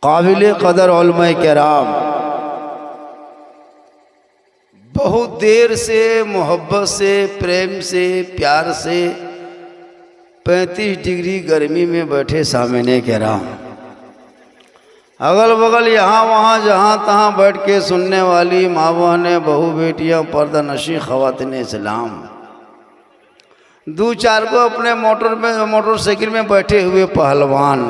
काबिल कदर उलमा किराम, बहुत देर से मोहब्बत से प्रेम से प्यार से 35 डिग्री गर्मी में बैठे सामने किराम, अगल बगल यहाँ वहाँ जहाँ तहाँ बैठ के सुनने वाली माँ बहनें बहू बेटियाँ पर्दा नशी ख़वातीन इस्लाम, दो चार को अपने मोटरसाइकिल में बैठे हुए पहलवान,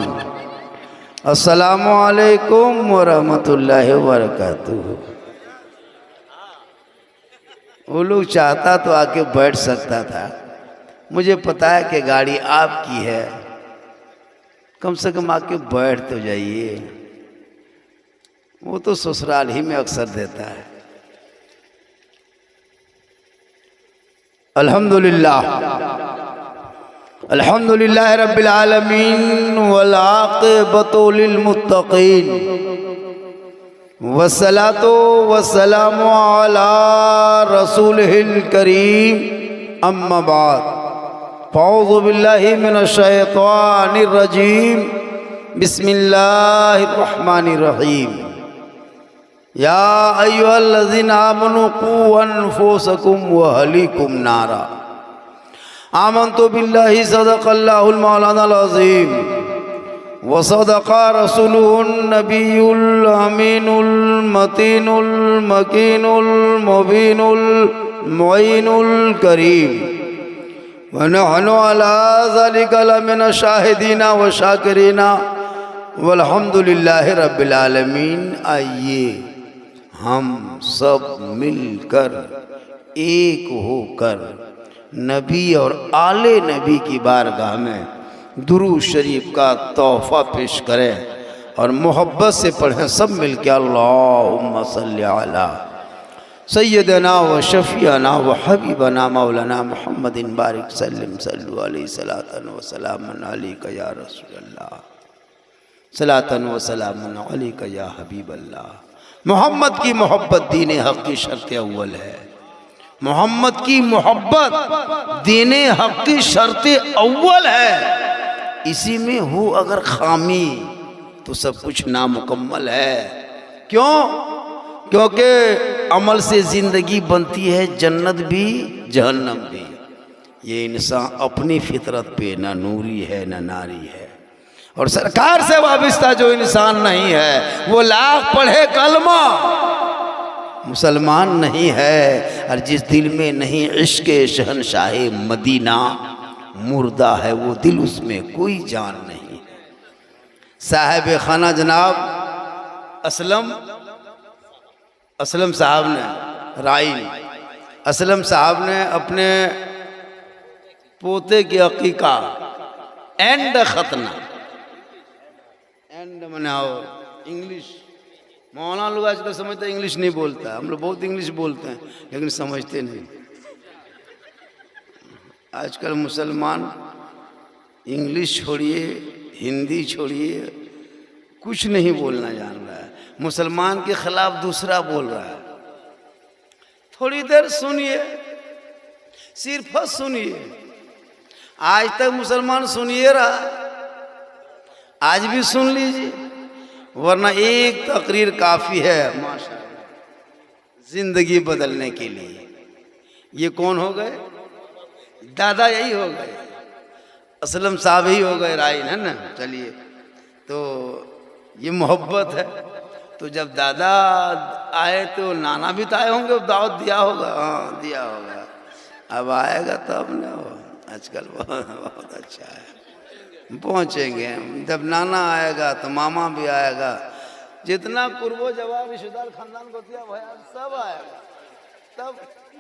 अस्सलामु अलैकुम व रहमतुल्लाहि व बरकातुहू। वो लोग चाहता तो आके बैठ सकता था, मुझे पता है कि गाड़ी आपकी है, कम से कम आके बैठ तो जाइए। वो तो ससुराल ही में अक्सर देता है। अल्हम्दुलिल्लाह अल्हम्दुलिल्लाह रब्बिल आलमीन वल आक़िबतु लिल मुत्तक़ीन वस्सलातु वस्सलामु अला रसूलिहिल करीम, अम्मा बाद, फ़अऊज़ु बिल्लाहि मिनश शैतानिर रजीम, बिस्मिल्लाहिर रहमानिर रहीम। या अय्युहल्लज़ीना आमनू क़ू अनफुसकुम व अहलीकुम नारा, आमन्तु बिल्लाहि सदक़ल्लाहुल मौलानाल अज़ीम व सदक़ा रसूलुहुन नबियुल अमीनुल मतीनुल मकीनुल मुबीनुल मुईनुल करीम, व नहनु अला ज़ालिका लमिन शाहिदीना व शाकिरीना वल्हम्दुलिल्लाहि रब्बिल आलमीन। आइए हम सब मिलकर एक होकर नबी और आले नबी की बारगाह में दुरूद शरीफ का तोहफ़ा पेश करें और मोहब्बत से पढ़ें सब मिलकर अल्लाहुम्मा सल्ली अला सय्यदना व शफ़ीअना व हबीबना मौलाना मुहम्मदिन बारिक सल्लम सल्लु अलैहि सलातन व सलामन अलैका या रसूलल्लाह, सलातन व सलामन अलैका या हबीबल्लाह। मोहम्मद की मोहब्बत दीन हक़ की शर्त अव्वल है। मोहम्मद की मोहब्बत दीन हक़ की शर्त अव्वल है। इसी में हो अगर खामी तो सब कुछ नामुकम्मल है। क्यों? क्योंकि अमल से ज़िंदगी बनती है जन्नत भी जहन्नम भी। ये इंसान अपनी फितरत पे ना नूरी है ना नारी है, और सरकार से वाबस्ता जो इंसान नहीं है वो लाख पढ़े कलमा मुसलमान नहीं है। और जिस दिल में नहीं इश्क़ शहनशाहे मदीना मुर्दा है, वो दिल उसमें कोई जान नहीं। साहिब खाना जनाब असलम साहब ने राइन असलम साहब ने अपने पोते की अकीका एंड खतना एंड मनाओ इंग्लिश, मौलाना लोग आजकल समझते इंग्लिश नहीं बोलता, हम लोग बहुत इंग्लिश बोलते हैं लेकिन समझते नहीं। आजकल मुसलमान इंग्लिश छोड़िए हिंदी छोड़िए कुछ नहीं बोलना जान रहा है, मुसलमान के खिलाफ दूसरा बोल रहा है। थोड़ी देर सुनिए, सिर्फ सुनिए। आज तक मुसलमान सुनिए रहा, आज भी सुन लीजिए, वरना एक तकरीर काफ़ी है माशाअल्लाह जिंदगी बदलने के लिए। ये कौन हो गए? दादा यही हो गए, असलम साहब ही हो गए राइन, है ना। चलिए, तो ये मोहब्बत है। तो जब दादा आए तो नाना भी तो आए होंगे, दावत दिया होगा। हाँ दिया होगा, अब आएगा तब ना। आजकल बहुत अच्छा है, पहुँचेंगे। जब नाना आएगा तो मामा भी आएगा, जितना कुर्बो जवाब रिश्तेदार खानदान को दिया भैया सब आएगा। तब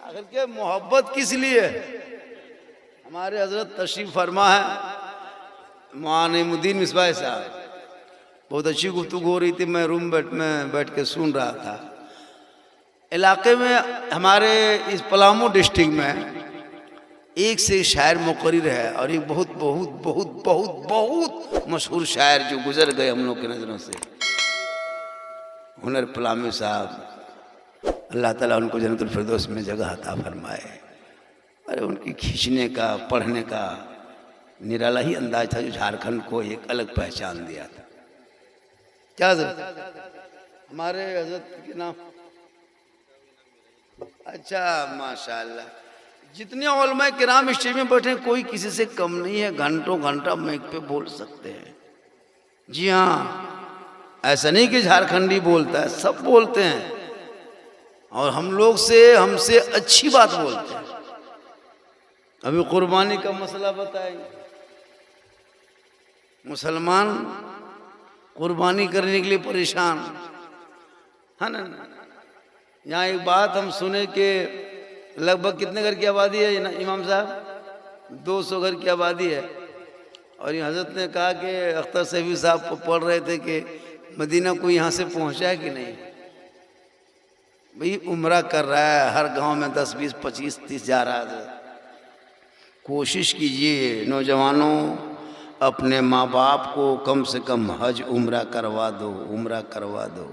आखिर के मोहब्बत किस लिए? हमारे हजरत तशरीफ फरमा है मानिमुद्दीन मिसबाह साहब, बहुत अच्छी गुफ्तगू हो रही थी, मैं रूम में बैठ के सुन रहा था। इलाके में हमारे इस पलामू डिस्ट्रिक्ट में एक से शायर मुकर्रिर है, और एक बहुत बहुत बहुत बहुत बहुत मशहूर शायर जो गुजर गए हम लोग की नज़रों से, हुनर पलामी साहब, अल्लाह ताला उनको जन्नतुल फिरदौस में जगह अता फरमाए। अरे उनकी खींचने का पढ़ने का निराला ही अंदाज था जो झारखंड को एक अलग पहचान दिया था। क्या हमारे हजरत के नाम? अच्छा माशाल्लाह, जितने उलमा किराम स्टेज में बैठे कोई किसी से कम नहीं है, घंटों घंटा माइक पे बोल सकते हैं। जी हाँ, ऐसा नहीं कि झारखंडी बोलता है, सब बोलते हैं और हम लोग से हमसे अच्छी बात बोलते हैं। अभी कुर्बानी का मसला बताएंगे। मुसलमान कुर्बानी करने के लिए परेशान है ना। यहाँ एक बात हम सुने कि लगभग कितने घर की आबादी है ना इमाम साहब? 200 घर की आबादी है। और ये हजरत ने कहा कि अख्तर सैफी साहब को पढ़ रहे थे कि मदीना कोई यहाँ से पहुँचा है कि नहीं। भाई उम्रा कर रहा है, हर गांव में 10, 20, 25, 30 जा रहा है। कोशिश कीजिए नौजवानों, अपने माँ बाप को कम से कम हज उम्रा करवा दो, उम्रा करवा दो।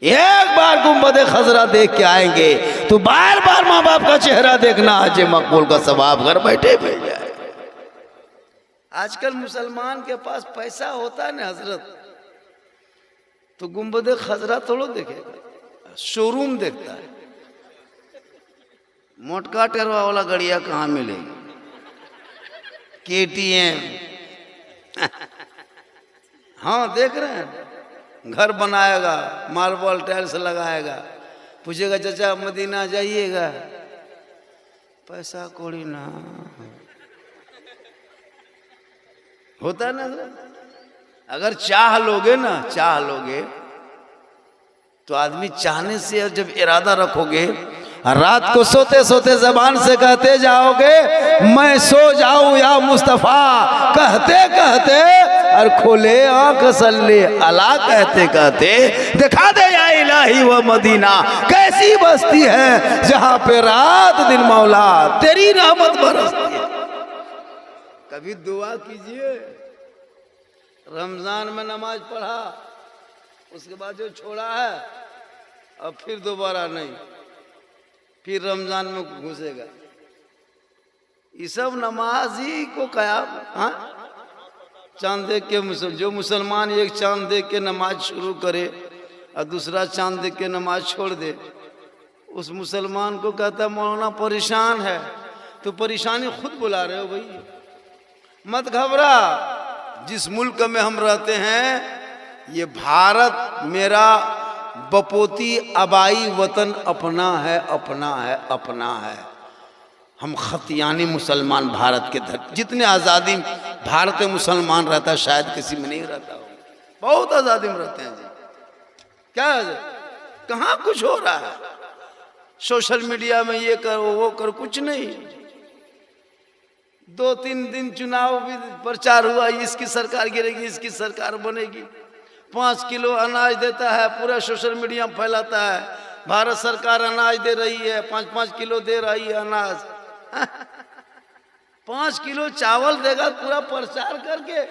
एक बार गुंबद खजरा देख के आएंगे तो बार बार माँ बाप का चेहरा देखना हज मकबूल का सवाब घर बैठे मिल जाए। आजकल मुसलमान के पास पैसा होता है ना हजरत, तो गुंबद खजरा थोड़ा देखेगा, शोरूम देखता है। मोटका टेरवा वाला गड़िया कहाँ मिलेगी? KTM हाँ देख रहे हैं, घर बनाएगा, मार्बल टाइल्स लगाएगा, पूछेगा चाचा मदीना जाइएगा, पैसा कौड़ी ना होता ना। अगर चाह लोगे ना, चाह लोगे तो आदमी चाहने से जब इरादा रखोगे, रात को सोते सोते जबान से कहते जाओगे मैं सो जाऊं या मुस्तफा, कहते कहते और खोले आंख सल्ले अला, कहते कहते दिखा दे या इलाही व मदीना, कैसी बस्ती है जहां पे रात दिन मौला तेरी रहमत बरसती है। कभी दुआ कीजिए। रमजान में नमाज पढ़ा, उसके बाद जो छोड़ा है अब फिर दोबारा नहीं, फिर रमजान में घुसेगा। ये सब नमाजी को क्या हाँ? चांद देख के जो मुसलमान एक चांद देख के नमाज शुरू करे और दूसरा चांद देख के नमाज छोड़ दे, उस मुसलमान को कहता मौलाना परेशान है। तो परेशानी खुद बुला रहे हो भाई, मत घबरा। जिस मुल्क में हम रहते हैं ये भारत मेरा बपोती आबाई वतन अपना है, अपना है, अपना है। हम खतियानी मुसलमान भारत के धरती, जितने आज़ादी भारत में मुसलमान रहता है शायद किसी में नहीं रहता हो। बहुत आज़ादी में रहते हैं जी। क्या है कहाँ कुछ हो रहा है? सोशल मीडिया में ये कर वो कर, कुछ नहीं। 2-3 दिन चुनाव भी प्रचार हुआ, इसकी सरकार गिरेगी, इसकी सरकार बनेगी। 5 किलो अनाज देता है, पूरा सोशल मीडिया में फैलाता है भारत सरकार अनाज दे रही है, 5-5 किलो दे रही है अनाज। 5 किलो चावल देगा पूरा प्रचार करके।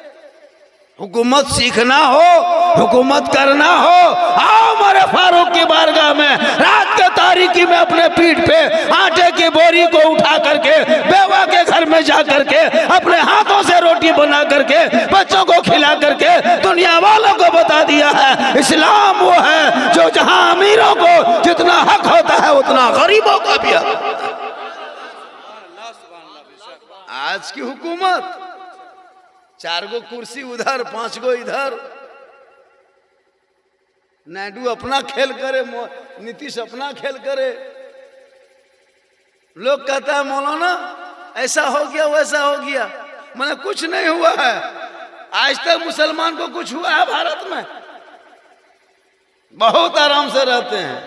हुकूमत सीखना हो, हुकूमत करना हो, आओ हमारे फारूक की बारगाह में रात के तारीकी में अपने पीठ पे आटे की बोरी को उठा करके बेवा के घर में जा करके अपने हाथों से रोटी बना करके बच्चों को खिला करके दुनिया वालों को बता दिया है इस्लाम वो है जो जहां अमीरों को जितना हक होता है उतना गरीबों का भी हक। आज की हुकूमत 4 गो कुर्सी उधर, 5 गो इधर। नायडू अपना खेल करे, नीतीश अपना खेल करे। लोग कहता है मौलाना ऐसा हो गया वैसा हो गया, मैंने कुछ नहीं हुआ है। आज तक मुसलमान को कुछ हुआ है भारत में? बहुत आराम से रहते हैं,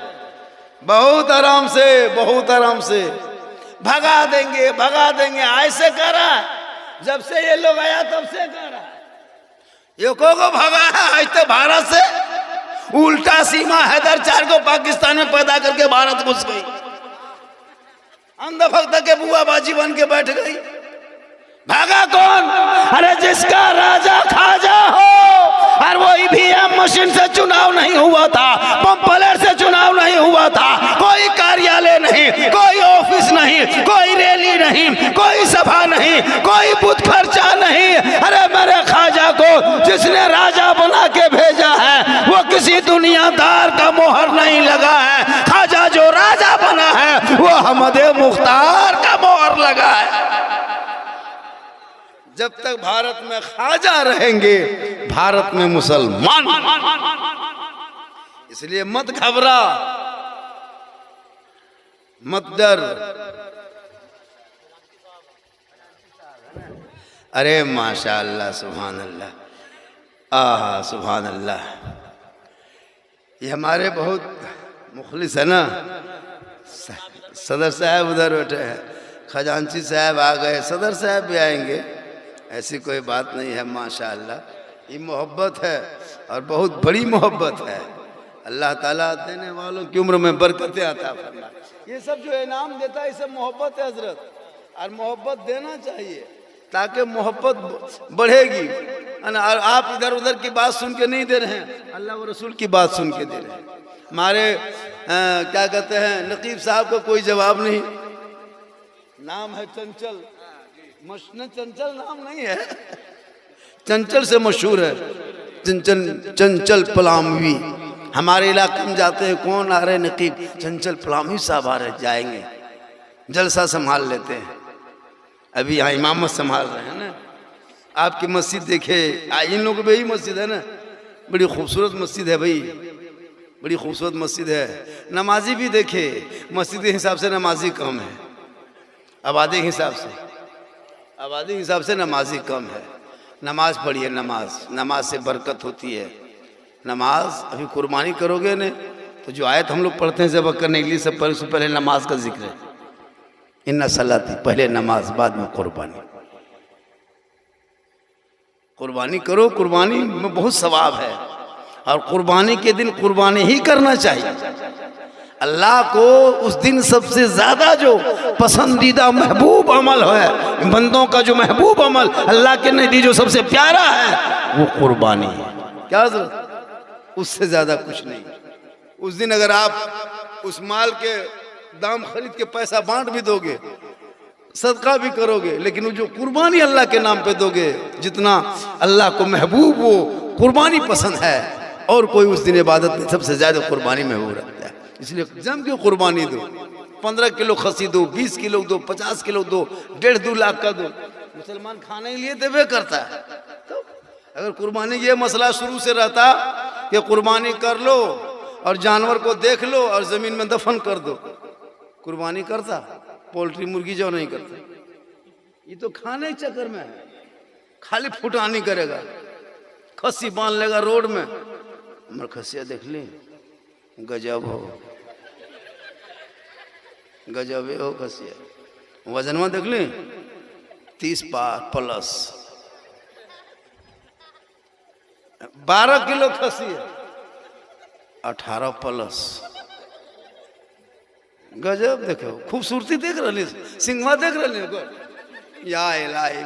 बहुत आराम से, बहुत आराम से। भगा देंगे, भगा देंगे, ऐसे कर रहा है। जब से ये लोग आया तब से कर रहा है। ये को भगा है आज तक भारत से। उल्टा सीमा हैदर 4 को पाकिस्तान में पैदा करके भारत घुस गई। अंधा भक्त के बुआ बाजी बन के बैठ गई। भागा कौन? अरे जिसका राजा खाजा हो। और वो ईवीएम मशीन से चुनाव नहीं हुआ था, पंपलेट से चुनाव नहीं हुआ था, कोई कार्यालय नहीं, कोई ऑफिस नहीं, कोई रैली नहीं, कोई सभा नहीं, कोई बुत खर्चा नहीं। अरे मेरे खाजा को जिसने राजा बना के भेजा है किसी दुनियादार का मोहर नहीं लगा है। ख्वाजा जो राजा बना है वो अहमद मुख्तार का मोहर लगा है। जब तक भारत में ख्वाजा रहेंगे, भारत में मुसलमान। इसलिए मत घबरा, मत डर। अरे माशाअल्लाह, सुभान अल्लाह, आहा सुभान अल्लाह। ये हमारे बहुत मुखलिस है ना, सदर साहब उधर बैठे हैं, खजांची साहब आ गए, सदर साहब भी आएंगे, ऐसी कोई बात नहीं है। माशाअल्लाह, ये मोहब्बत है और बहुत बड़ी मोहब्बत है। अल्लाह ताला देने वालों की उम्र में बरकतें आता फरमाए। ये सब जो इनाम देता है, ये सब मोहब्बत है हजरत, और मोहब्बत देना चाहिए ताकि मोहब्बत बढ़ेगी। और आप इधर उधर की बात सुन के नहीं दे रहे हैं, अल्लाह व रसूल की बात सुन के दे रहे हैं। हमारे क्या कहते हैं, नकीब साहब का कोई जवाब नहीं। नाम है चंचल, चंचल नाम नहीं है, चंचल से मशहूर है, चंचल पलामवी। हमारे इलाके में जाते हैं, कौन आ रहे नकीब, चंचल पलामवी साहब आ रहे, जाएंगे, जलसा संभाल लेते हैं। अभी यहाँ इमामत संभाल रहे हैं ना। आपकी मस्जिद देखे, इन लोगों की यही मस्जिद है ना, बड़ी खूबसूरत मस्जिद है भाई, बड़ी खूबसूरत मस्जिद है। नमाजी भी देखे, मस्जिद के हिसाब से नमाजी कम है, आबादी के हिसाब से, आबादी के हिसाब से नमाजी कम है। नमाज पढ़िए, नमाज से बरकत होती है। नमाज अभी कुर्बानी करोगे ने तो जो आयत हम लोग पढ़ते हैं जब करने के लिए, सब पहले नमाज का जिक्र है। इन्ना सलाती, पहले नमाज बाद में कुर्बानी। कुर्बानी करो, कुर्बानी में बहुत सवाब है, और कुर्बानी के दिन कुर्बानी ही करना चाहिए। अल्लाह को उस दिन सबसे ज्यादा जो पसंदीदा महबूब अमल है, बंदों का जो महबूब अमल अल्लाह के नज़दीक जो सबसे प्यारा है, वो कुर्बानी है। क्या जरूरत, उससे ज्यादा कुछ नहीं। उस दिन अगर आप उस माल के दाम खरीद के पैसा बांट भी दोगे, सदका भी करोगे, लेकिन वो जो कुर्बानी अल्लाह के नाम पे दोगे, जितना अल्लाह को महबूब वो कुर्बानी पसंद है, और कोई उस दिन इबादत में सबसे ज्यादा कुर्बानी महबूब रखता है। इसलिए जम के कुर्बानी दो, 15 किलो खसी दो, 20 किलो दो, 50 किलो दो, 1.5-2 लाख का दो। मुसलमान खाने के लिए देवे करता है। तो अगर कुर्बानी ये मसला शुरू से रहता कि कुर्बानी कर लो और जानवर को देख लो और जमीन में दफन कर दो, कुर्बानी करता? पोल्ट्री मुर्गी जो नहीं करता, ये तो खाने के चक्कर में है, खाली फुटानी करेगा, खस्सी बांध लेगा रोड में। मर खस्सिया देख ली, गजब हो, गजब हो खस्सिया। वजनवा देख ली, 30 प्लस, 12 किलो खस्सी है, 18 प्लस। गजब देखो, खूबसूरती देख रही, सिंघवा देख रही। या इलाही,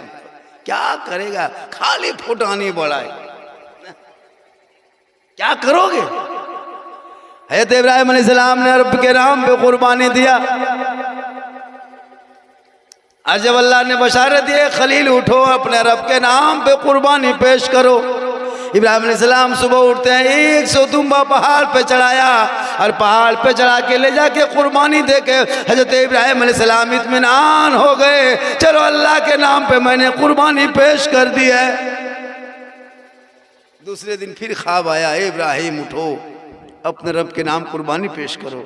क्या करेगा, खाली फुटानी बढ़ाए, क्या करोगे? हज़रत इब्राहिम अलैहिस्सलाम ने रब के नाम पे कुर्बानी दिया, और जब अल्लाह ने बशारत दिए, खलील उठो, अपने रब के नाम पे कुर्बानी पेश करो। इब्राहिम अलैहिस्सलाम सुबह उठते हैं, 100 दुम्बा पहाड़ पे चढ़ाया, और पहाड़ पे चढ़ा के ले जाके कुर्बानी दे के हजरत इब्राहिम अलैहिस्सलाम इत्मीनान हो गए, चलो अल्लाह के नाम पे मैंने कुर्बानी पेश कर दी है। दूसरे दिन फिर ख्वाब आया, इब्राहिम उठो, अपने रब के नाम कुर्बानी पेश करो।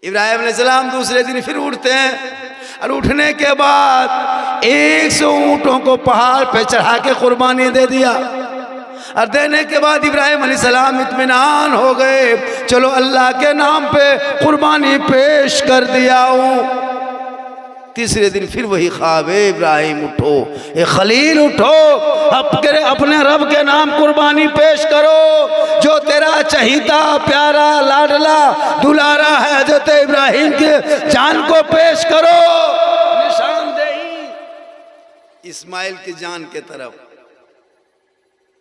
इब्राहिम अलैहिस्सलाम दूसरे दिन फिर उठते हैं, और उठने के बाद 100 ऊँटों को पहाड़ पे चढ़ा के कुर्बानी दे दिया, और देने के बाद इब्राहिम अलैहिस्सलाम इत्मीनान हो गए, चलो अल्लाह के नाम पे कुर्बानी पेश कर दिया हूँ। तीसरे दिन फिर वही ख्वाब, इब्राहिम उठो, ए खलील उठो, अपने रब के नाम कुर्बानी पेश करो, जो तेरा चहीता प्यारा लाडला दुलारा है हज़रत इब्राहिम के जान को पेश करो, निशानदेही इस्माइल की जान के तरफ।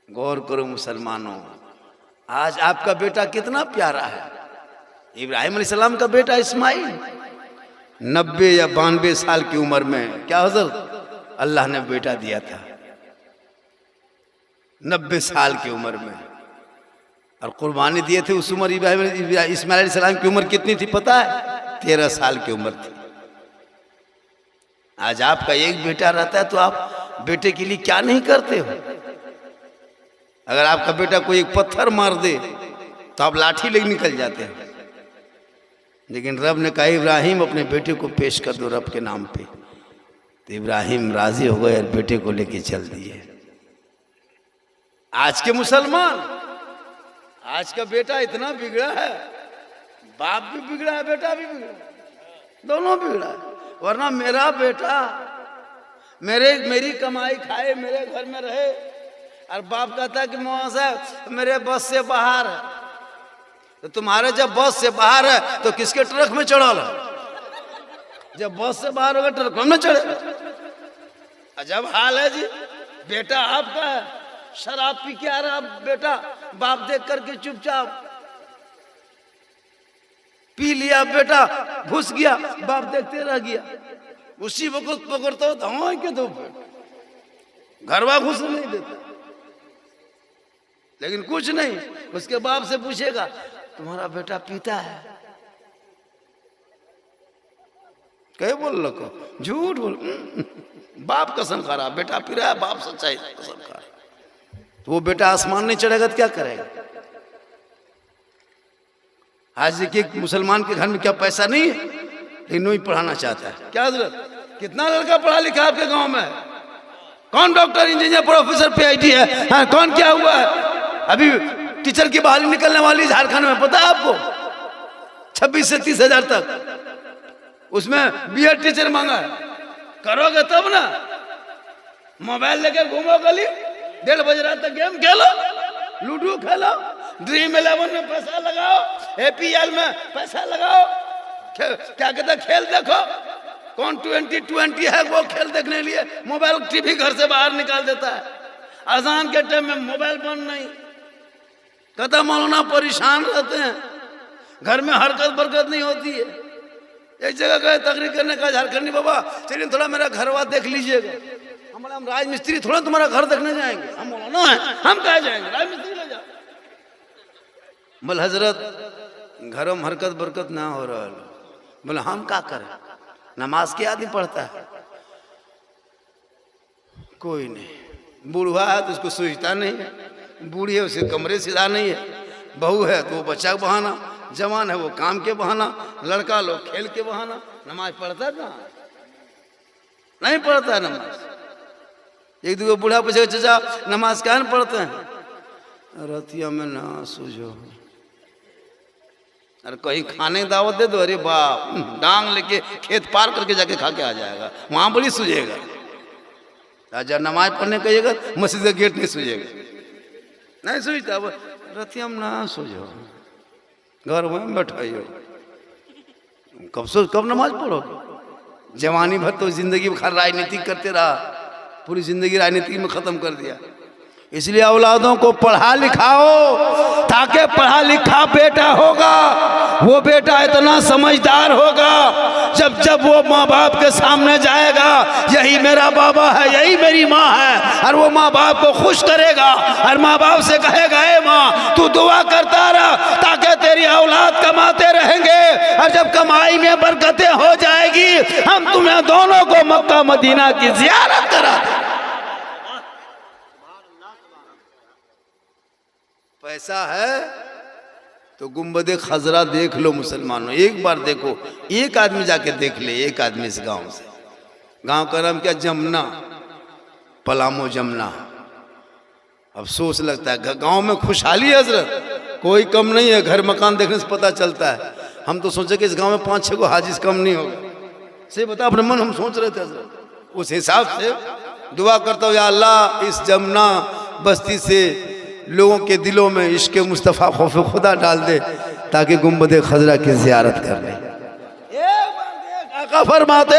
गौर करो मुसलमानों, आज आपका बेटा कितना प्यारा है, इब्राहिम अलैहिस्सलाम का बेटा इस्माइल 90 या 92 साल की उम्र में, क्या हज़रत अल्लाह ने बेटा दिया था, 90 साल की उम्र में। और कुर्बानी दिए थे उस उम्र इस्माइल अलैहिस्सलाम की उम्र कितनी थी पता है? 13 साल की उम्र थी। आज आपका एक बेटा रहता है तो आप बेटे के लिए क्या नहीं करते हो? अगर आपका बेटा कोई एक पत्थर मार दे तो आप लाठी लेके निकल जाते हैं, लेकिन रब ने कहा इब्राहिम अपने बेटे को पेश कर दो रब के नाम पे, तो इब्राहिम राजी हो गए और बेटे को लेके चल दिए। आज के मुसलमान, आज का बेटा इतना बिगड़ा है, बाप भी बिगड़ा है बेटा भी बिगड़ा है, दोनों बिगड़ा है। वरना मेरा बेटा मेरी कमाई खाए, मेरे घर में रहे, और बाप कहता है कि मौसा मेरे बस से बाहर है, तो तुम्हारे जब बस से बाहर है तो किसके ट्रक में चढ़ा लो? जब बस से बाहर होगा ट्रक में चढ़े। अजब हाल है जी, बेटा आपका है, शराब पी के आ रहा बेटा, बाप देख करके चुपचाप पी लिया, बेटा घुस गया, बाप देखते रह गया, उसी वक्त पकड़ता हो धमाई के दो, घरवा घुस नहीं देता, लेकिन कुछ नहीं, उसके बाप से पूछेगा तुम्हारा बेटा पीता है? कहे बोल लो, झूठ बोल, बाप कसम खा रहा बेटा पी रहा है, बाप सच्चाई कसम खा रहा। तो वो बेटा आसमान नहीं चढ़ेगा तो क्या करेगा? आज देखिए मुसलमान के घर में क्या पैसा नहीं है, लेकिन वही पढ़ाना चाहता है। क्या जरूरत? कितना लड़का पढ़ा लिखा आपके गांव में? कौन डॉक्टर, इंजीनियर, प्रोफेसर, PhD है? हाँ, कौन क्या हुआ है? अभी टीचर की बहाली निकलने वाली झारखंड में, पता है आपको? 26 से 30 हजार तक, उसमें B.Ed टीचर मांगा है। करोगे तब ना, मोबाइल लेके घूमो गली, 1:30 बजे रात तक गेम खेलो, लूडो खेलो, ड्रीम 11 में पैसा लगाओ, APL में पैसा लगाओ, क्या कहते खेल देखो, कौन 2020 है वो खेल देखने लिए मोबाइल टीवी घर से बाहर निकाल देता है। अजान के टाइम में मोबाइल बंद नहीं, कहता मौलाना परेशान रहते हैं, घर में हरकत बरकत नहीं होती है। एक जगह गए तकरीर करने का, झारखंडी बाबा चलिए थोड़ा मेरा घरवा देख लीजिएगा। हम राजमिस्त्री थोड़ा तुम्हारा घर देखने जाएंगे, हम मौलाना है, हम कहा जाएंगे, राजमिस्त्री ले जाओ। बोल हजरत घरों में हरकत बरकत ना हो रहा है। बोले हम क्या करें, नमाज के आदमी पढ़ता है, कोई नहीं, बूढ़ा है तो उसको सोचता नहीं है, बूढ़ी है उसे कमरे सीधा नहीं है, बहू है तो वो बच्चा के बहाना, जवान है वो काम के बहाना, लड़का लोग खेल के बहाना। नमाज पढ़ता है ना? नहीं पढ़ता है नमाज। एक दो बूढ़ा पूछे चाचा नमाज क्या नहीं पढ़ते हैं? रतिया में ना सूझो, अरे कहीं खाने की दावत दे दो, अरे बाप डांग लेके खेत पार करके जाके खा के आ जाएगा, वहां बड़ी सूझेगा। राजा नमाज पढ़ने कहिएगा मस्जिद का गेट नहीं सूझेगा, नहीं सूझता। रतिया में ना सूझो, घर में बैठाइयो, कब नमाज पढ़ोगे? जवानी भर तो जिंदगी भर राजनीति करते रहा, पूरी जिंदगी राजनीति में खत्म कर दिया। इसलिए औलादों को पढ़ा लिखाओ, ताकि पढ़ा लिखा बेटा होगा, वो बेटा इतना समझदार होगा, जब जब वो माँ बाप के सामने जाएगा यही मेरा बाबा है, यही मेरी माँ है, और वो माँ बाप को खुश करेगा और माँ बाप से कहेगा ए माँ तू दुआ करता रह ताकि तेरी औलाद कमाते रहेंगे, और जब कमाई में बरकतें हो जाएगी हम तुम्हें दोनों को मक्का मदीना की जियारत करा। पैसा है तो गुंबद खजरा देख लो मुसलमानों, एक बार देखो, एक आदमी जाके देख ले, एक आदमी इस गांव से, गांव का नाम क्या, जमुना, पलामो जमुना। अफसोस लगता है गांव में खुशहाली है हजरत, कोई कम नहीं है, घर मकान देखने से पता चलता है। हम तो सोचे कि इस गांव में 5-6 को हाजिज कम नहीं होगा, से बता अपने मन हम सोच रहे थे हजरत। उस हिसाब से दुआ करता हूँ या अल्लाह इस जमुना बस्ती से लोगों के दिलों में इश्क मुस्तफ़ा खौफ खुदा डाल दे, ताकि गुंबद खजरा की ज़ियारत कर ले। आका फरमाते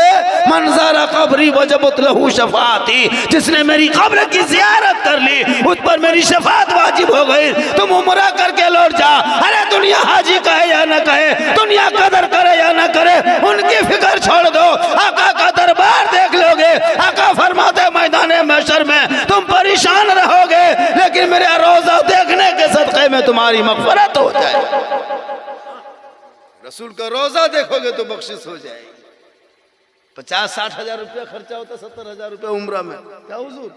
मंज़ारा कब्री वजबत लहू शफाती, जिसने मेरी कब्र की ज़ियारत कर ली उस पर मेरी शफात वाजिब हो गई। तुम उम्रा करके लौट जा, अरे दुनिया हाजी कहे या न कहे, दुनिया कदर करे या न करे, उनकी फिक्र छोड़ दो, आका का दरबार देख लोगे। आका फरमाते मैदान महशर में तुम परेशान रहोगे, लेकिन मेरे रोज़ा देखने के सदक़े में में तुम्हारी मग़फ़िरत हो जाए। रसूल का रोजा देखोगे तो बख्शिश हो जाएगी। 50-60 हज़ार रुपया खर्चा होता, 70,000 रुपया उम्रा में। क्या हुजूर,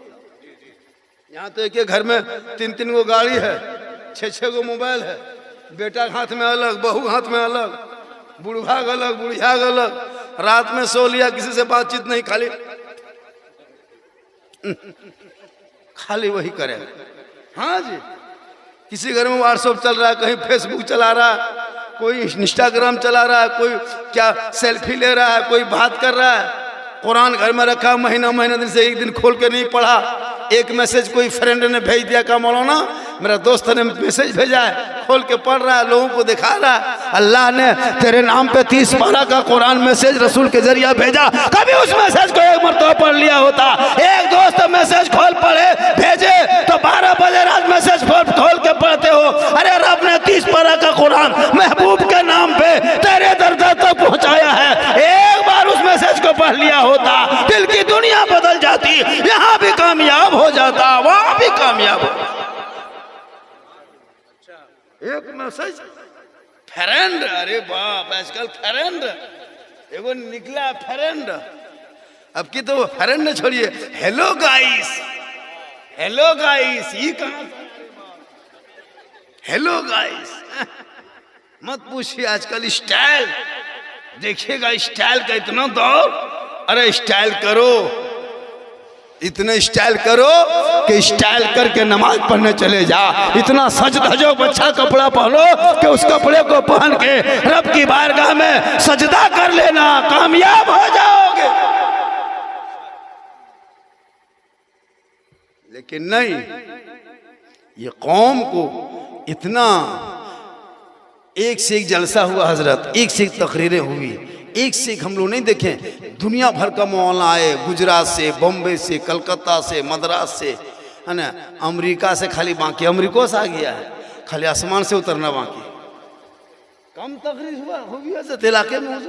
यहाँ तो एक घर में 3-3 गो गाड़ी है, 6-6 गो मोबाइल है, बेटा हाथ में अलग, बहू हाथ में अलग, बुढ़ा अलग, बुढ़िया अलग, रात में सो लिया, किसी से बातचीत नहीं, खाली वही करेगा। हाँ जी, किसी घर में व्हाट्सएप चल रहा है, कहीं फेसबुक चला रहा है, कोई इंस्टाग्राम चला रहा है, कोई क्या सेल्फी ले रहा है, कोई बात कर रहा है। कुरान घर में रखा, महीना दिन से एक दिन खोल के नहीं पढ़ा। एक मैसेज कोई फ्रेंड ने भेज दिया, का मौलाना मेरा दोस्त ने मैसेज भेजा है, खोल के पढ़ रहा है, लोगों को दिखा रहा है, अल्लाह ने तेरे नाम पे 30 पारा का कुरान मैसेज रसूल के जरिया भेजा। कभी उस मैसेज को एक मरतबा पढ़ लिया होता। एक दोस्त मैसेज खोल पढ़े भेजे तो 12 बजे रात मैसेज खोल के पढ़ते हो। अरे रब ने 30 पारा का कुरान महबूब के नाम पे तेरे दर तक पहुंचाया है। एक बार उस मैसेज को पढ़ लिया होता, दिल की दुनिया बदल जाती, यहाँ भी कामयाब हो जाता, वहां भी कामयाब हो। एक मैसेज फ्रेंड, अरे बाप, आजकल फ्रेंड एगो निकला फ्रेंड। अब की तो फ्रेंड ने छोड़िए, हेलो गाइस, हेलो गाइस, ये कहां, हेलो गाइस मत पूछिए। आजकल स्टाइल देखिएगा, स्टाइल का इतना दौर। अरे स्टाइल करो, इतने स्टाइल करो कि स्टाइल करके नमाज पढ़ने चले जा। इतना सज धजो, अच्छा कपड़ा पहनो कि उस कपड़े को पहन के रब की बारगाह में सजदा कर लेना, कामयाब हो जाओगे। लेकिन नहीं, ये कौम को इतना एक से एक जलसा हुआ हजरत, एक से एक तकरीरें हुई, एक से एक हम लोग नहीं देखें। दुनिया भर का मौलाना आए, गुजरात से, बॉम्बे से, कलकत्ता से, मद्रास से, है ना, अमेरिका से, खाली बाकी अमेरिका से आ गया है, खाली आसमान से उतरना बाकी। कम तकरीर हुआ होगी ऐसे इलाके में,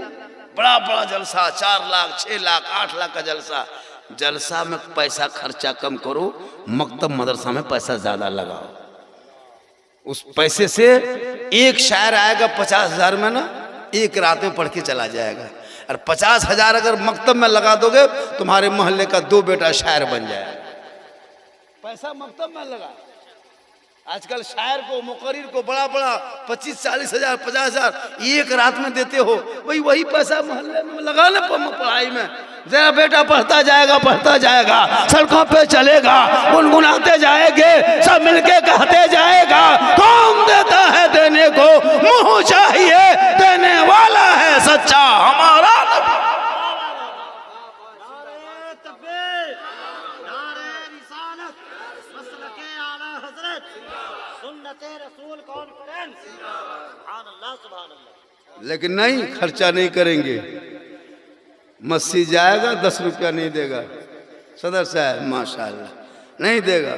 बड़ा बड़ा जलसा, 4 लाख 6 लाख 8 लाख का जलसा। जलसा में पैसा खर्चा कम करो, मकतब मदरसा में पैसा ज्यादा लगाओ। उस पैसे से एक शायर आएगा 50,000 में ना, एक रात में पढ़ के चला जाएगा। और 50,000 अगर मकतब में लगा दोगे, तुम्हारे मोहल्ले का 2 बेटा शायर बन जाएगा। पैसा मकतब में लगा। आजकल शायर को, मुकर्रिर को बड़ा बड़ा 25-40 हज़ार 50,000 एक रात में देते हो, वही पैसा मोहल्ले में लगा ले पढ़ाई में। जरा बेटा पढ़ता जाएगा, सड़कों पे चलेगा, गुनगुनाते जाएंगे, सब मिलके कहते जाएगा, कौन देता है देने को, मुंह चाहिए, देने वाला है सच्चा हमारा नबी। लेकिन नहीं, खर्चा नहीं करेंगे। मस्जिद जाएगा 10 रुपया नहीं देगा, सदर साहब माशाल्लाह नहीं देगा।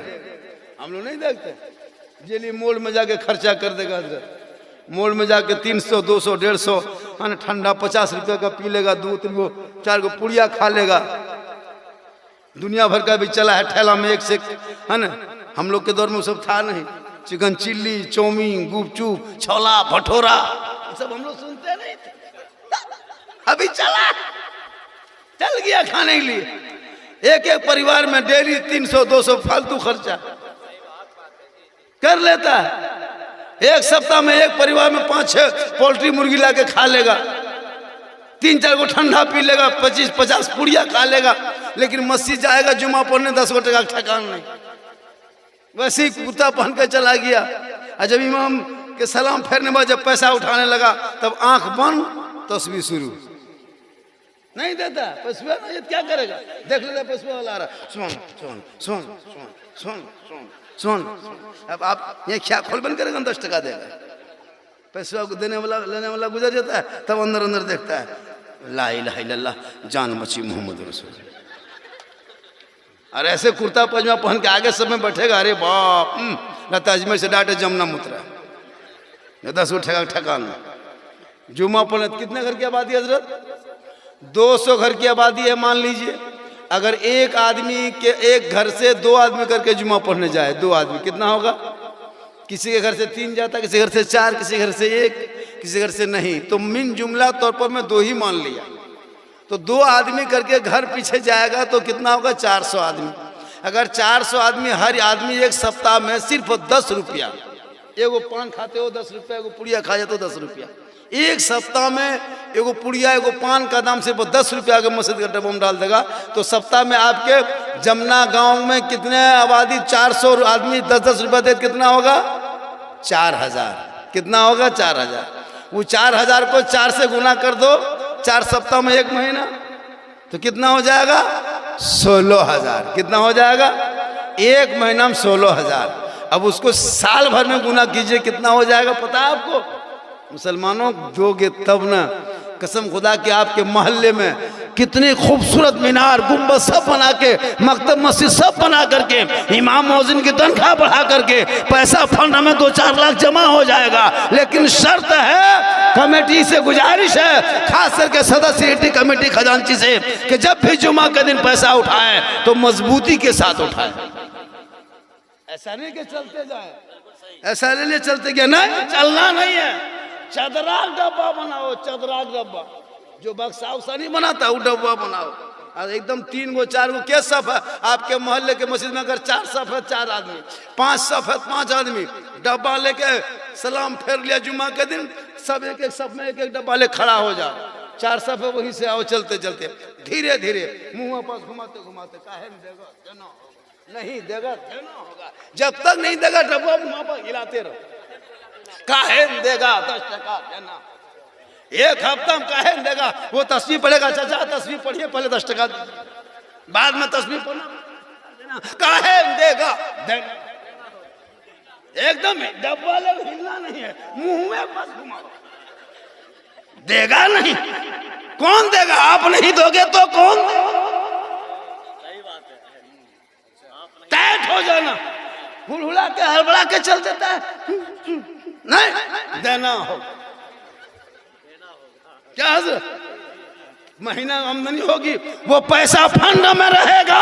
हम लोग नहीं देखते, जेली मोल में जाके खर्चा कर देगा। मोल में जाके 300 200 150 है ना, ठंडा 50 रुपये का पी लेगा, 2-3 गो 4 गो पुड़िया खा लेगा। दुनिया भर का भी चला है ठेला में, एक से है ना। हम लोग के दौर में सब था नहीं, चिकन चिल्ली, चाउमीन, गुपचुप, छोला भटूरा, सब हम लोग सुनते नहीं थे। अभी चल गया खाने के लिए। एक परिवार में डेली 300-200 फालतू खर्चा कर लेता है। एक सप्ताह में एक परिवार में 5-6 पोल्ट्री मुर्गी लाके खा लेगा, 3-4 गो ठंडा पी लेगा, 25-50 पुड़िया खा लेगा। लेकिन मस्जिद जाएगा जुमा पढ़ने 10 गो टका का ठिकान नहीं। वैसे ही कुर्ता पहन के चला गया। और जब इमाम के सलाम फेरने बाद जब पैसा उठाने लगा, तब आंख बंद, तस्वीर शुरू। नहीं देता पशुआ, नहीं क्या करेगा, देख लेता पशुआ वाला आ रहा, सुन सुन सुन सुन सुन सुन सुन। अब आप ये क्या खोल बंद करेगा, 10 टका देगा। पैसा को देने वाला लेने वाला गुजर जाता है, तब अंदर देखता है, ला इलाहा इल्लल्लाह, जान बची मोहम्मद रसूल। और ऐसे कुर्ता पजामा पहन के आगे सब में बैठेगा, अरे बाप, लगता है अजमेर से डाटे जमुना मुतरा, 10 गो ठकान। जुमा पढ़ने कितने घर की आबादी हजरत? 200 घर की आबादी है मान लीजिए। अगर एक आदमी के एक घर से 2 आदमी करके जुमा पढ़ने जाए, 2 आदमी कितना होगा? किसी के घर से 3 जाता, किसी घर से 4, किसी घर से 1, किसी घर से नहीं। तो मिन जुमला तौर पर मैं 2 ही मान लिया। तो 2 आदमी करके घर पीछे जाएगा तो कितना होगा? 400 आदमी। अगर 400 आदमी, हर आदमी एक सप्ताह में सिर्फ 10 रुपया, एगो पान खाते हो 10 रुपया, एगो पुड़िया खा जाते हो 10 रुपया। एक सप्ताह में एगो पुड़िया एगो पान का दाम सिर्फ 10 रुपया के मस्जिद के डब्बा में डाल देगा तो सप्ताह में आपके जमुना गांव में कितने आबादी? 400 आदमी 10-10 रुपया दे, कितना होगा? 4000। कितना होगा? 4000। वो 4000 को 4 से गुना कर दो, 4 सप्ताह में 1 महीना, तो कितना हो जाएगा? 16000। कितना हो जाएगा? 1 महीना में 16000। अब उसको साल भर में गुना कीजिए, कितना हो जाएगा पता है आपको? मुसलमानों दोगे तब ना। कसम खुदा कि आपके मोहल्ले में कितनी खूबसूरत मीनार, गुंबद सब बना के, मकतब मस्जिद सब बना करके, इमाम मौजिन की तनख्वाह बढ़ा करके पैसा फंड में 2-4 लाख जमा हो जाएगा। लेकिन शर्त है, कमेटी से गुजारिश है, खास करके सदस्य कमेटी खजांची से, कि जब भी जुमा के दिन पैसा उठाए तो मजबूती के साथ उठाए। ऐसा नहीं कि चलते जाए, ऐसा नहीं चलते गया, नहीं चलना नहीं है। चदराक डब्बा बनाओ, चदराक डब्बा, जो बक्सा उसा नहीं बनाता वो डब्बा बनाओ। और एकदम 3 गो 4 गो के सफ है आपके मोहल्ले के मस्जिद में, अगर 4 सफ है 4 आदमी, 5 सफ है 5 आदमी, डब्बा लेके सलाम फेर लिया जुम्मा के दिन, सब एक सफ में एक डब्बा ले खड़ा हो जाओ। 4 सफ है वहीं से आओ, चलते चलते धीरे धीरे मुंह पास घुमाते घुमाते, काहे देगा देना, नहीं देगा देना होगा, जब तक नहीं देगा डब्बा मुंह पर हिलाते रहो। काहे देगा 10 टका देना, 1 हफ्ता में काहे देगा? वो तस्वीर पढ़ेगा, चाचा तस्वीर पढ़िए पहले 10 टका बाद में तस्वीर पढ़ना, काहे देगा देना। एकदम डब्बा ले हिलना नहीं है, मुंह में बस घुमाओ, देगा नहीं। कौन देगा? आप नहीं दोगे तो कौन? सही बात है, टाइट हो जाना, हुलहुला के हड़बड़ा के चल देता है, नहीं देना हो। क्या महीना आमदनी होगी, वो पैसा फंड में रहेगा।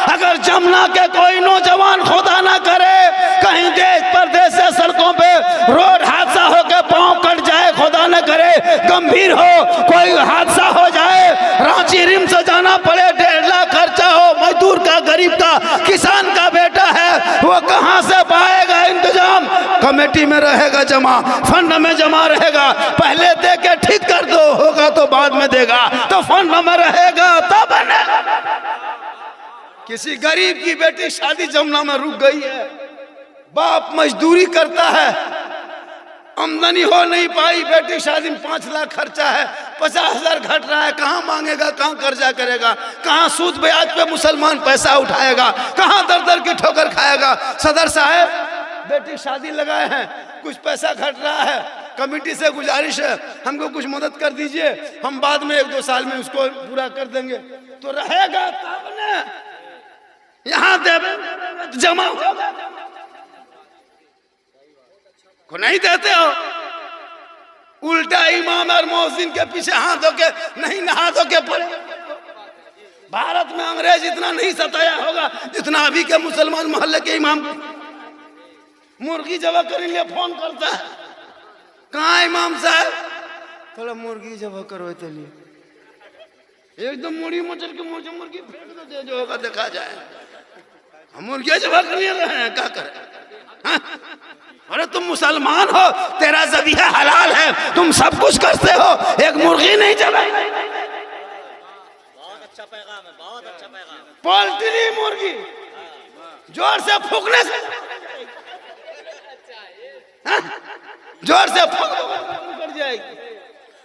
अगर जमुना के कोई नौजवान खुदा ना करे कहीं देश परदेश से सड़कों पे रोड हादसा हो के पांव कट जाए, खुदा न करे गंभीर हो कोई हादसा हो जाए, रांची रिम्स से जाना पड़े, 1.5 लाख खर्चा हो, मजदूर का, गरीब का, किसान का बेटा है, वो कहां से पाएगा इंतजाम? कमेटी में रहेगा जमा, फंड में जमा रहेगा। पहले दे के ठीक कर दो, होगा तो बाद में देगा, तो फंड में रहेगा तब ना। किसी गरीब की बेटी शादी जमुना में रुक गई है, बाप मजदूरी करता है, आमदनी हो नहीं पाई, बेटी शादी में 5 लाख खर्चा है, 50,000 घट रहा है, कहाँ मांगेगा, कहाँ कर्जा करेगा, कहाँ सूद ब्याज पे मुसलमान पैसा उठाएगा, कहाँ दर दर की ठोकर खाएगा। सदर साहब बेटी शादी लगाए हैं, कुछ पैसा घट रहा है, कमेटी से गुजारिश है हमको कुछ मदद कर दीजिए, हम बाद में 1-2 साल में उसको पूरा कर देंगे। तो रहेगा तब न, यहाँ देवे जमा होगा, को नहीं देते हो। उल्टा इमाम और मौजिन के पीछे हाथ धो के नहीं नहा धो के पड़े। भारत में अंग्रेज इतना नहीं सताया होगा जितना अभी के मुसलमान मोहल्ले के इमाम। मुर्गी जबा करने लिए फोन करता है, कहाँ इमाम साहब, थोड़ा मुर्गी जबा करो चलिए, एकदम मुड़ी मचल के मुझे मुर्गी फेंक दो, जो होगा देखा जाए। हम मुर्गियां जबा करने रहे हैं, क्या करें? अरे तुम मुसलमान हो, तेरा ज़बीहा हलाल है, तुम सब कुछ करते हो, एक मुर्गी नहीं जबाई। बहुत अच्छा पैगाम है, बहुत अच्छा पैगाम। पोल्ट्री मुर्गी जोर से फूकने से, जोर से फूक जाएगी।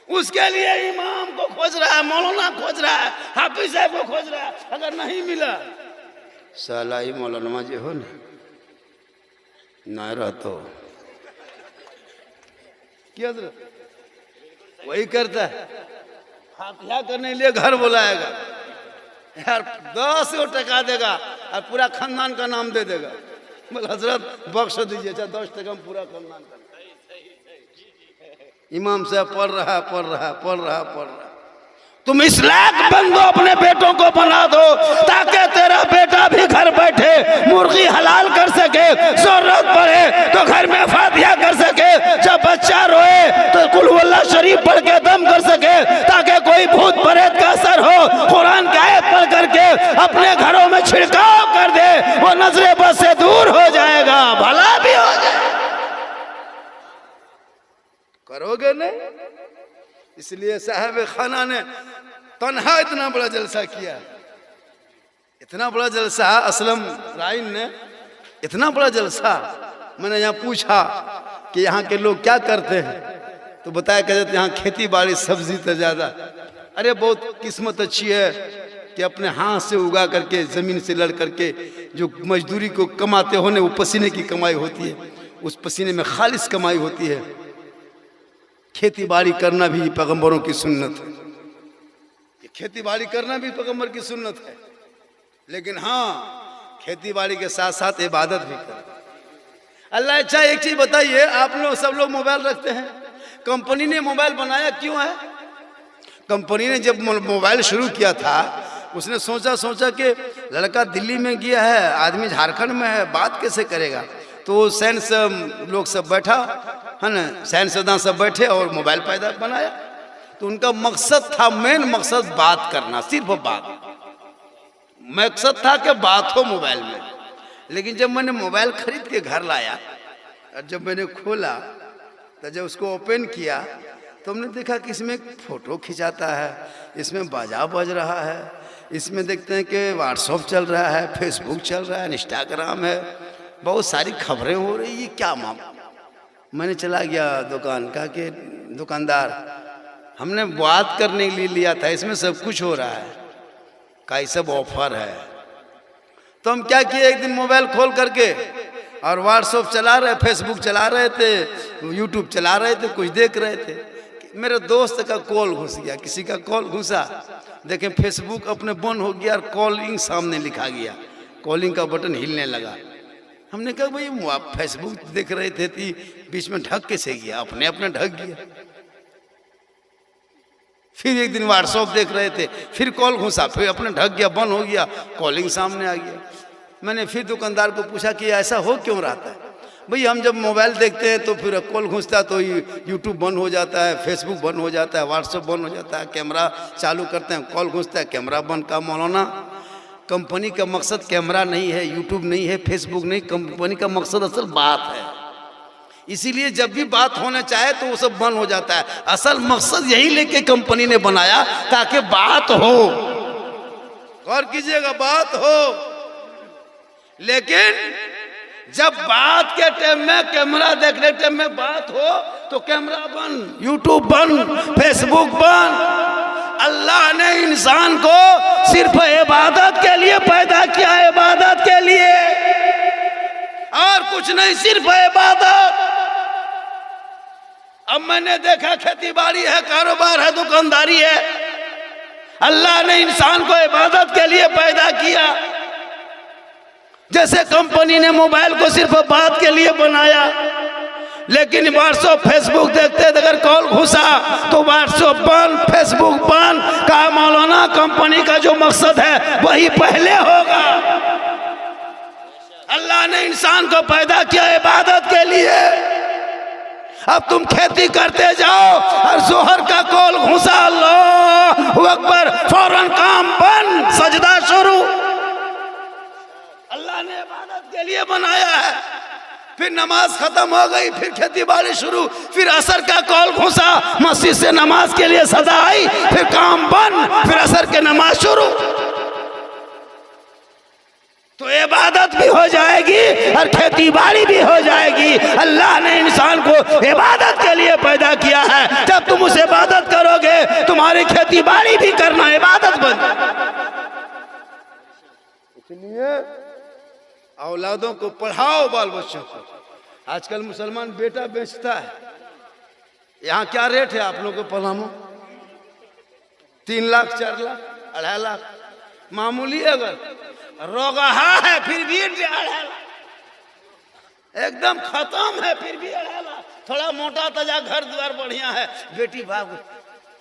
उसके लिए इमाम को खोज रहा है, मौलाना खोज रहा है, हाफिज साहब को खोज रहा है, अगर नहीं मिला साला ही मौलाना जी हो ना रहते हो, क्या वही करता है, फातिहा करने लिए घर बुलाएगा यार, 10 टका देगा और पूरा खानदान का नाम दे देगा, बोल हजरत बख्श दीजिए, 10 टका में पूरा खानदान का। इमाम साहब पढ़ रहा, तुम इस लायक बन दो, अपने बेटों को बना दो ताकि तेरा बेटा भी घर बैठे मुर्गी हलाल कर सके, जरूरत पड़े तो घर में फातिहा कर सके, जब बच्चा रोए तो कुल वल्लाह शरीफ पढ़ के दम कर सके, ताकि कोई भूत प्रेत का असर हो कुरान की आयत पढ़ करके अपने घरों में छिड़काव कर दे, वो नजरे बद से दूर हो जाएगा, भला भी हो जाए। करोगे नहीं? इसलिए साहब खाना ने तन्हा इतना बड़ा जलसा किया, इतना बड़ा जलसा असलम राइन ने, इतना बड़ा जलसा। मैंने यहाँ पूछा कि यहाँ के लोग क्या करते हैं, तो बताया कहते यहाँ खेती बाड़ी सब्जी तो ज़्यादा। अरे बहुत किस्मत अच्छी है कि अपने हाथ से उगा करके ज़मीन से लड़ करके जो मजदूरी को कमाते होने वो पसीने की कमाई होती है, उस पसीने में खालिश कमाई होती है। खेती बाड़ी करना भी पैगंबरों की सुन्नत है, खेती बाड़ी करना भी पैगंबर की सुन्नत है, लेकिन हाँ खेती बाड़ी के साथ साथ इबादत भी करें। अल्लाह अच्छा एक चीज बताइए, आप लोग सब लोग मोबाइल रखते हैं, कंपनी ने मोबाइल बनाया क्यों है? कंपनी ने जब मोबाइल शुरू किया था उसने सोचा कि लड़का दिल्ली में गया है, आदमी झारखंड में है, बात कैसे करेगा? तो साइंस लोग सब बैठा है ना, साइंसदान सब बैठे और मोबाइल पैदा बनाया। तो उनका मकसद था, मेन मकसद बात करना, सिर्फ बात, मकसद था कि बात हो मोबाइल में। लेकिन जब मैंने मोबाइल खरीद के घर लाया और जब मैंने खोला तो जब उसको ओपन किया तो हमने देखा कि इसमें फ़ोटो खिंचाता है, इसमें बाजा बज रहा है, इसमें देखते हैं कि व्हाट्सअप चल रहा है, फेसबुक चल रहा है, इंस्टाग्राम है, बहुत सारी खबरें हो रही, ये क्या मामला? मैंने चला गया दुकान का कि दुकानदार हमने बात करने के लिए लिया था, इसमें सब कुछ हो रहा है, का सब ऑफर है। तो हम क्या किए, एक दिन मोबाइल खोल करके और व्हाट्सअप चला रहे, फेसबुक चला रहे थे, यूट्यूब चला रहे थे, कुछ देख रहे थे, मेरे दोस्त का कॉल घुस गया, किसी का कॉल घुसा, देखें फेसबुक अपने बंद हो गया और कॉलिंग सामने लिखा गया, कॉलिंग का बटन हिलने लगा। हमने कहा भाई आप फेसबुक देख रहे थे कि बीच में ढक कैसे गया? अपने अपने ढक गया। फिर एक दिन व्हाट्सअप देख रहे थे, फिर कॉल घुसा, फिर अपने ढक गया, बंद हो गया, कॉलिंग सामने आ गया। मैंने फिर दुकानदार को पूछा कि ऐसा हो क्यों रहा है? भाई हम जब मोबाइल देखते हैं तो फिर कॉल घुसता तो यूट्यूब बंद हो जाता है, फेसबुक बंद हो जाता है, व्हाट्सअप बंद हो जाता है, कैमरा चालू करते हैं कॉल घुसता है, कैमरा बंद। का मौलाना कंपनी का मकसद कैमरा नहीं है, यूट्यूब नहीं है, फेसबुक नहीं, कंपनी का मकसद असल बात है। इसीलिए जब भी बात होना चाहे तो वो सब बंद हो जाता है। असल मकसद यही लेके कंपनी ने बनाया ताकि बात हो, गौर कीजिएगा, बात हो। लेकिन जब बात के टाइम में, कैमरा देखने टाइम में बात हो तो कैमरा बंद, यूट्यूब बंद, फेसबुक बंद। अल्लाह ने इंसान को सिर्फ इबादत के लिए पैदा किया, इबादत के लिए, और कुछ नहीं, सिर्फ इबादत। अब मैंने देखा खेती बाड़ी है, कारोबार है, दुकानदारी है, अल्लाह ने इंसान को इबादत के लिए पैदा किया। जैसे कंपनी ने मोबाइल को सिर्फ बात के लिए बनाया, लेकिन व्हाट्सएप फेसबुक देखते अगर कॉल घुसा तो व्हाट्सएप बंद, फेसबुक बंद। कहा मौलाना कंपनी का जो मकसद है वही पहले होगा। अल्लाह ने इंसान को पैदा किया इबादत के लिए। अब तुम खेती करते जाओ और जोहर का कॉल घुसा, अल्लाहू अकबर, फौरन काम बंद, सजदा शुरू। अल्लाह ने इबादत के लिए बनाया है। फिर नमाज खत्म हो गई, फिर खेती बाड़ी शुरू, फिर असर का कॉल घुसा, मस्जिद से नमाज के लिए सदा आई, फिर काम बंद, फिर असर के नमाज शुरू। तो इबादत भी हो जाएगी और खेती बाड़ी भी हो जाएगी। अल्लाह ने इंसान को इबादत के लिए पैदा किया है। जब तुम उस इबादत करोगे तुम्हारी खेती बाड़ी भी करना इबादत बन। इसलिए औलादों को पढ़ाओ, बाल बच्चों को। आजकल मुसलमान बेटा बेचता है। यहाँ क्या रेट है आप लोगों को पलामू? 3 लाख, 4 लाख, 2.5 लाख मामूली। अगर रोगहा है फिर भी 2.5 लाख, एकदम खत्म है फिर भी 2.5 लाख। थोड़ा मोटा ताजा घर द्वार बढ़िया है, बेटी भाग,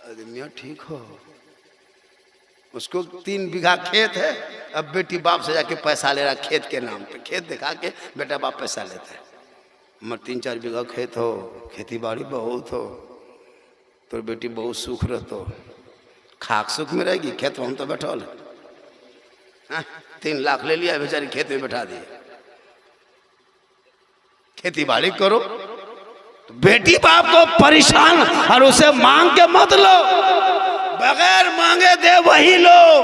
अरे मियाँ ठीक हो, उसको 3 बीघा खेत है, अब बेटी बाप से जाके पैसा ले रहा खेत के नाम पे, खेत दिखा के बेटा बाप पैसा लेता है। मगर 3-4 बीघा खेत हो, खेती बाड़ी बहुत हो, तो बेटी बहुत सुख रहतो, खाक सुख में रहेगी, खेत में हम तो बैठल है। 3 लाख ले लिया बेचारी, खेत में बैठा दिए। खेती बाड़ी करो तो बेटी बाप को परेशान और उसे मांग के मत लो, बगैर मांगे दे वही लो।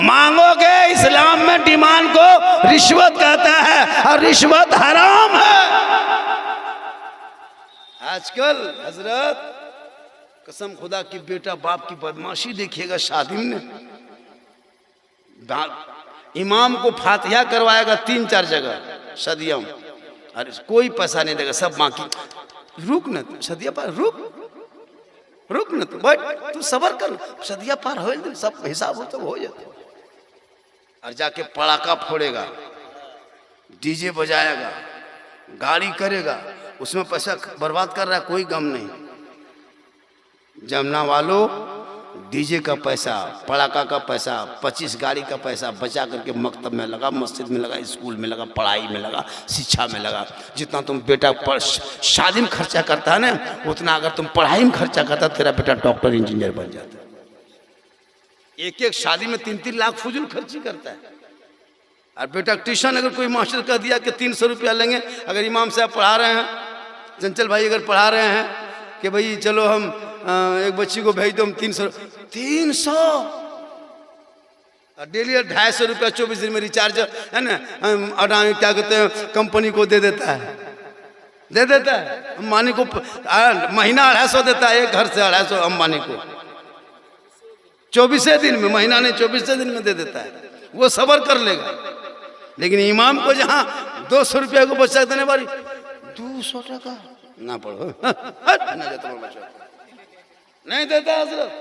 मांगोगे, इस्लाम में डिमांड को रिश्वत कहता है और रिश्वत हराम है। आजकल हजरत कसम खुदा की बेटा बाप की बदमाशी देखिएगा। शादी में इमाम को फातिहा करवाएगा 3-4 जगह सदिया में, अरे कोई पैसा नहीं देगा, सब माँ की। रुक न सदिया पार, रुक न तू बैठ, तू सबर कर, सदिया पार हो जाए, सब हिसाब हो तो हो जाते। और जाके पड़ाका फोड़ेगा, डीजे बजाएगा, गाड़ी करेगा, उसमें पैसा बर्बाद कर रहा है, कोई गम नहीं। जमुना वालों डीजे का पैसा, पड़ाका का पैसा, 25 गाड़ी का पैसा बचा करके मकतब में लगा, मस्जिद में लगा, स्कूल में लगा, पढ़ाई में लगा, शिक्षा में लगा। जितना तुम बेटा शादी में खर्चा करता है ना, उतना अगर तुम पढ़ाई में खर्चा करता, तेरा बेटा डॉक्टर इंजीनियर बन जाता। एक शादी में 3-3 लाख फजूल खर्ची करता है। और बेटा ट्यूशन अगर कोई मास्टर कह दिया कि 300 रुपया लेंगे, अगर इमाम साहब पढ़ा रहे हैं, चंचल भाई अगर पढ़ा रहे हैं कि भाई चलो हम एक बच्ची को भेज दो, हम 300 डेली 250 रुपया 24 दिन में रिचार्ज है ना, अडानी क्या कहते हैं कंपनी को दे देता है अंबानी को महीना 250 देता है, एक घर से 250 अंबानी को 24 दिन में, महीना नहीं 24 दिन में दे देता है। वो सबर कर लेगा। लेकिन इमाम को जहाँ 200 रुपया को बच्चा देने वाली 200 टका ना पढ़ो नहीं देता हजरत।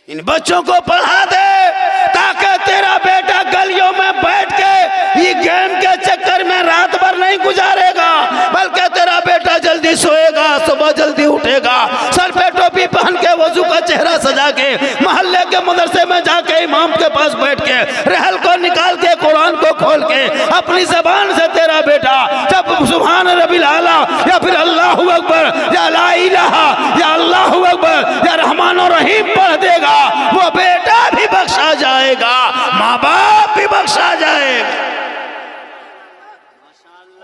इन बच्चों को पढ़ा दे ताकि तेरा बेटा गलियों में बैठ के ये गेम के चक्कर में रात भर नहीं गुजारेगा, बल्कि तेरा बेटा जल्दी सोएगा, सुबह जल्दी उठेगा, सर पे टोपी पहन के वजू का चेहरा सजा के मोहल्ले के मदरसे में जाके इमाम के पास बैठ के रहल को निकाल के कुरान को खोल के अपनी जबान से तेरा बेटा जब सुभान रब्बिल आला या फिर अल्लाहु अकबर या ला इलाहा या अल्लाहु अकबर या रहमान और रहीम पढ़ देगा, वो बेटा भी बख्शा जाएगा, माँ बाप भी बख्शा जाएगा।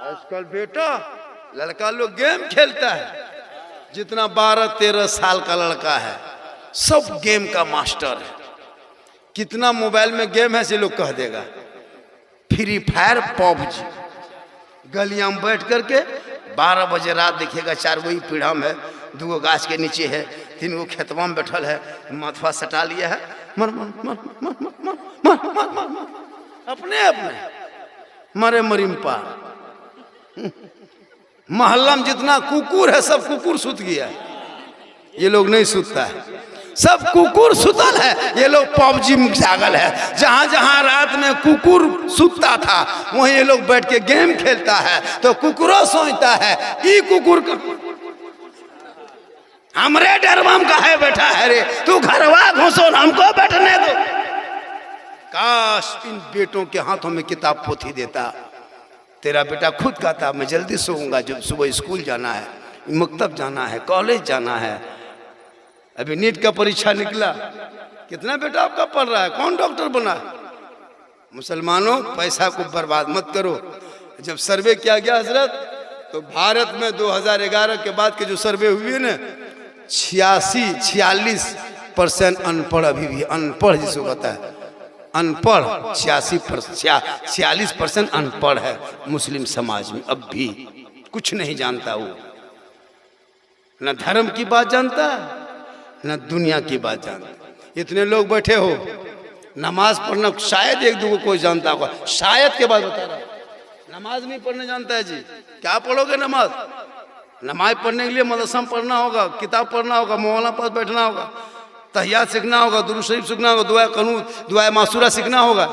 आजकल बेटा लड़का लोग गेम खेलता है, जितना 12-13 साल का लड़का है सब गेम का मास्टर है। कितना मोबाइल में गेम है से लोग कह देगा, फ्री फायर, पबजी। गलियां में बैठ करके 12 बजे रात देखिएगा, 4 गो पीढ़ा में है, 2 गो गाछ के नीचे है, 3 गो खेतवा में बैठल है, माथवा सटा लिया है, मर मर मर मर मर मर मर मर मर मर अपने मरे मरीम पार। मोहल्ला में जितना कुकुर है सब कुकुर सुत गया है, ये लोग नहीं सुतता है, सब कुकुर सुतल है, ये लोग पबजी में जागल है। जहां जहां रात में कुकुर सुतता था वहीं ये लोग बैठ के गेम खेलता है, तो कुकुरो सोचता है ई कुकुर का हमरे डरवाम का है बैठा है रे, तू घरवा घुसो हमको बैठने दो। काश इन बेटों के हाथों में किताब पोथी देता। तेरा बेटा खुद कहता मैं जल्दी सोऊंगा, जब सुबह स्कूल जाना है, मकतब जाना है, कॉलेज जाना है। अभी नीट का परीक्षा निकला, कितना बेटा आपका पढ़ रहा है, कौन डॉक्टर बना है? मुसलमानों पैसा को बर्बाद मत करो। जब सर्वे किया गया हजरत, तो भारत में 2011 के बाद के जो सर्वे हुए ना, 46% अनपढ़, अभी भी अनपढ़ जिसको कहता है अनपढ़, 46% अनपढ़ है मुस्लिम समाज में। अब भी कुछ नहीं जानता, वो न धर्म की बात जानता न दुनिया की बात जानता। इतने लोग बैठे हो, नमाज पढ़ना शायद 1-2 को कोई जानता होगा, शायद के बाद बता रहा, नमाज नहीं पढ़ने जानता है जी। क्या पढ़ोगे नमाज? नमाज पढ़ने के लिए मदरसा में पढ़ना होगा, किताब पढ़ना होगा, मौलाना पास बैठना होगा, तहियात सीखना होगा, दुरूद शरीफ सीखना होगा, दुआ कनूत, दुआ मासूरा सीखना होगा,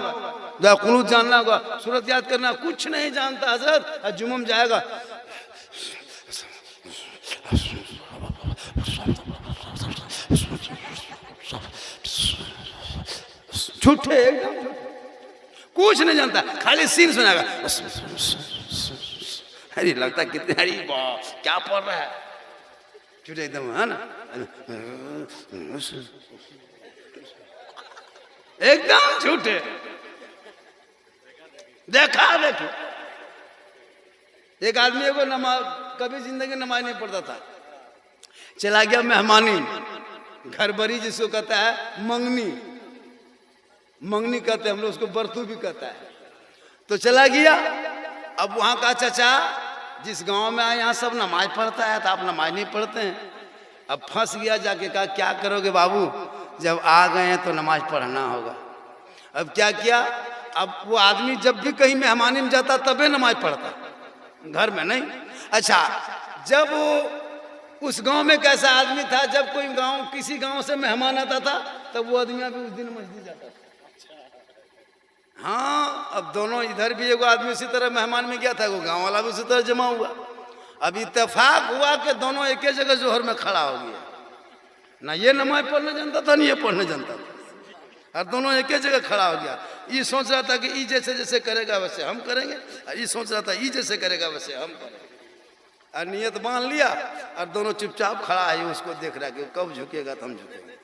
दुआ कुनूत जानना होगा, सूरत याद करना, कुछ नहीं जानता हजरत। जुम्मे में जाएगा झूठे एकदम कुछ नहीं जानता, खाली सीन सुनेगा। अरे लगता कितने, अरे वाह क्या पढ़ रहा है, झूठे एकदम है ना, एकदम झूठे। देखा देखो एक आदमी को नमाज, कभी जिंदगी नमाज नहीं पढ़ता था, चला गया मेहमानी, घर बरी जिसको कहता है, मंगनी, मंगनी कहते हैं हम लोग उसको, बरतू भी कहता है। तो चला गया, अब वहां का चाचा जिस गांव में आए यहाँ सब नमाज पढ़ता है, तो आप नमाज नहीं पढ़ते हैं। अब फंस गया, जाके कहा क्या करोगे बाबू, जब आ गए हैं तो नमाज पढ़ना होगा। अब क्या किया, अब वो आदमी जब भी कहीं मेहमानी में जाता तबे नमाज पढ़ता, घर में नहीं। अच्छा, जब वो उस गांव में कैसा आदमी था, जब कोई गांव किसी गांव से मेहमान आता था तब वो आदमी भी उस दिन मस्जिद जाता था। हाँ, अब दोनों, इधर भी एगो आदमी उसी तरह मेहमान में गया था, वो गांव वाला भी उसी तरह जमा हुआ। अब इत्तेफाक हुआ कि दोनों एक ही जगह जोहर में खड़ा हो गया, ना ये नमाज पढ़ने जानता था, ना ये पढ़ने जानता था, और दोनों एक ही जगह खड़ा हो गया। ये सोच रहा था कि ई जैसे जैसे करेगा वैसे हम करेंगे, और ये सोच रहा था ई जैसे करेगा वैसे हम करेंगे, और नियत मान लिया, और दोनों चुपचाप खड़ा है, उसको देख रहा है कि कब झुकेगा तो हम झुकेंगे।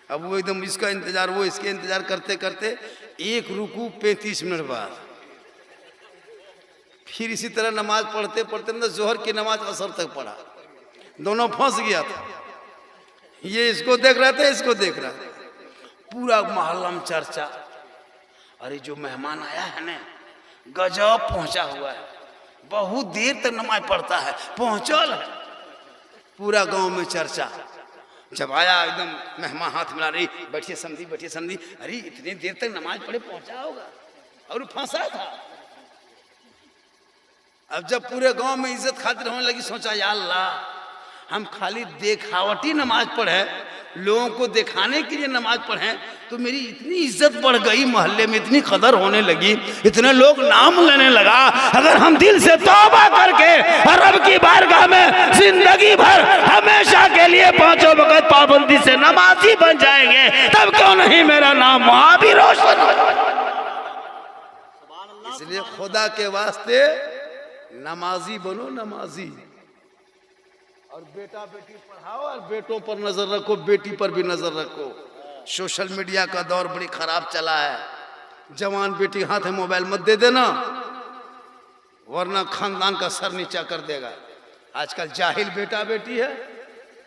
अब वो एकदम इसका इंतजार, वो इसके इंतजार करते करते एक रुकू 35 मिनट बाद, फिर इसी तरह नमाज पढ़ते पढ़ते मतलब जोहर की नमाज असर तक पढ़ा, दोनों फंस गया था। ये इसको देख रहा था, इसको देख रहा था, पूरा मोहल्ला में चर्चा, अरे जो मेहमान आया है ना गजब पहुंचा हुआ है, बहुत देर तक नमाज पढ़ता है, पहुंचल है, पूरा गांव में चर्चा। जब आया एकदम मेहमान हाथ मिला रही, बैठिए समझी, बैठिए समझी, अरे इतनी देर तक नमाज पढ़े पहुंचा होगा, और फंसा था। अब जब पूरे गांव में इज्जत खातिर होने लगी, सोचा या अल्लाह, हम खाली देखावटी नमाज पढ़े, लोगों को दिखाने के लिए नमाज पढ़े, तो मेरी इतनी इज्जत बढ़ गई, मोहल्ले में इतनी कदर होने लगी, इतने लोग नाम लेने लगा। अगर हम दिल से तौबा करके रब की बारगाह में जिंदगी भर हमेशा के लिए 5 वक्त पाबंदी से नमाजी बन जाएंगे, तब क्यों नहीं मेरा नाम वहां भी रोशन हो। इसलिए खुदा के वास्ते नमाजी बनो, नमाजी, और बेटा बेटी पढ़ाओ, और बेटों पर नजर रखो, बेटी पर भी नजर रखो। सोशल मीडिया का दौर बड़ी खराब चला है, जवान बेटी हाथ में मोबाइल मत दे देना, वरना खानदान का सर नीचा कर देगा। आजकल जाहिल बेटा बेटी है,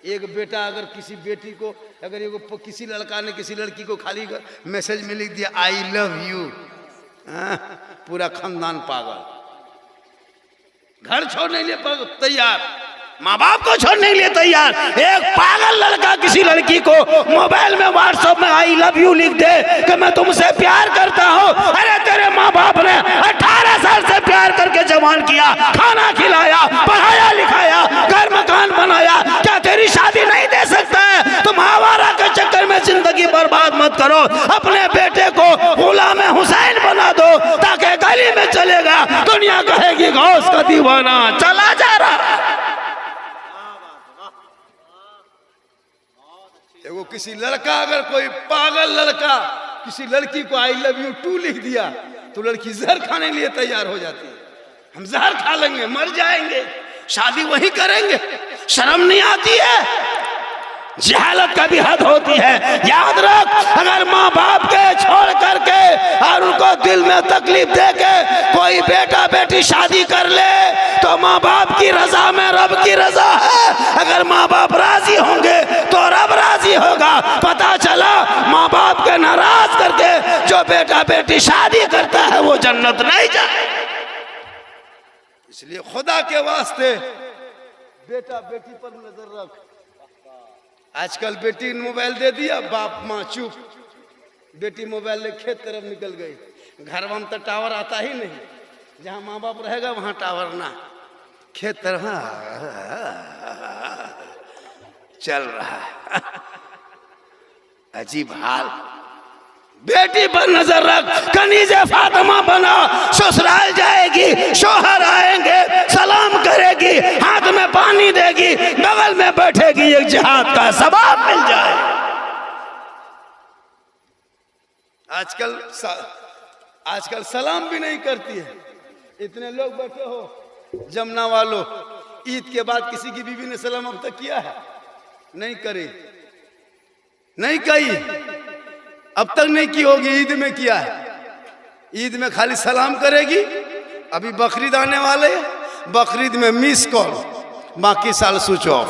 एक बेटा अगर किसी बेटी को, अगर एगो किसी लड़का ने किसी लड़की को खाली मैसेज में लिख दिया आई लव यू, पूरा खानदान पागल, घर छोड़ने के लिए तैयार, माँ बाप को छोड़ने के लिए तैयार। एक पागल लड़का किसी लड़की को मोबाइल में व्हाट्सएप में आई लव यू लिख दे कि मैं तुमसे प्यार करता हूँ, अरे तेरे माँ बाप ने 18 साल से प्यार करके जवान किया, खाना खिलाया, पढ़ाया लिखाया, घर मकान बनाया, क्या तेरी शादी नहीं दे सकता है? तुम आवारा के चक्कर में जिंदगी बर्बाद मत करो, अपने बेटे को गुलाम हुसैन बना दो, ताकि गली में चलेगा, दुनिया कहेगी गौस का दीवाना चला जा रहा। वो किसी लड़का, अगर कोई पागल लड़का किसी लड़की को आई लव यू टू लिख दिया, तो लड़की जहर खाने के लिए तैयार हो जाती है, हम जहर खा लेंगे, मर जाएंगे, शादी वही करेंगे। शर्म नहीं आती है? जहालत का भी हद होती है। याद रख, अगर माँ बाप के छोड़ करके और उनको दिल में तकलीफ दे के कोई बेटा बेटी शादी कर ले, तो माँ बाप की रजा में रब की रजा है। अगर माँ बाप राजी होंगे तो रब राजी होगा। पता चला माँ बाप के नाराज करके जो बेटा बेटी शादी करता है वो जन्नत नहीं जाए। इसलिए खुदा के वास्ते बेटा बेटी पर नजर रख। आजकल बेटी मोबाइल दे दिया, बाप माँ चुप, बेटी मोबाइल ले खेत तरफ निकल गई। घर में तो टावर आता ही नहीं, जहाँ माँ बाप रहेगा वहाँ टावर ना, खेत तरफ चल रहा है। अजीब हाल। बेटी पर नजर रख, कनीज़े फातिमा बना, ससुराल जाएगी, शौहर आएंगे, सलाम करेगी, हाथ में पानी देगी, बगल में बैठेगी, एक जिहाद का सवाब मिल जाए। आजकल सलाम भी नहीं करती है। इतने लोग बैठे हो जमुना वालों, ईद के बाद किसी की बीवी ने सलाम अब तक किया है? नहीं करे, नहीं कही, अब तक नहीं की होगी। ईद में किया है, ईद में खाली सलाम करेगी। अभी बकरीद आने वाले, बकरीद में मिस कॉल, बाकी साल स्विच ऑफ।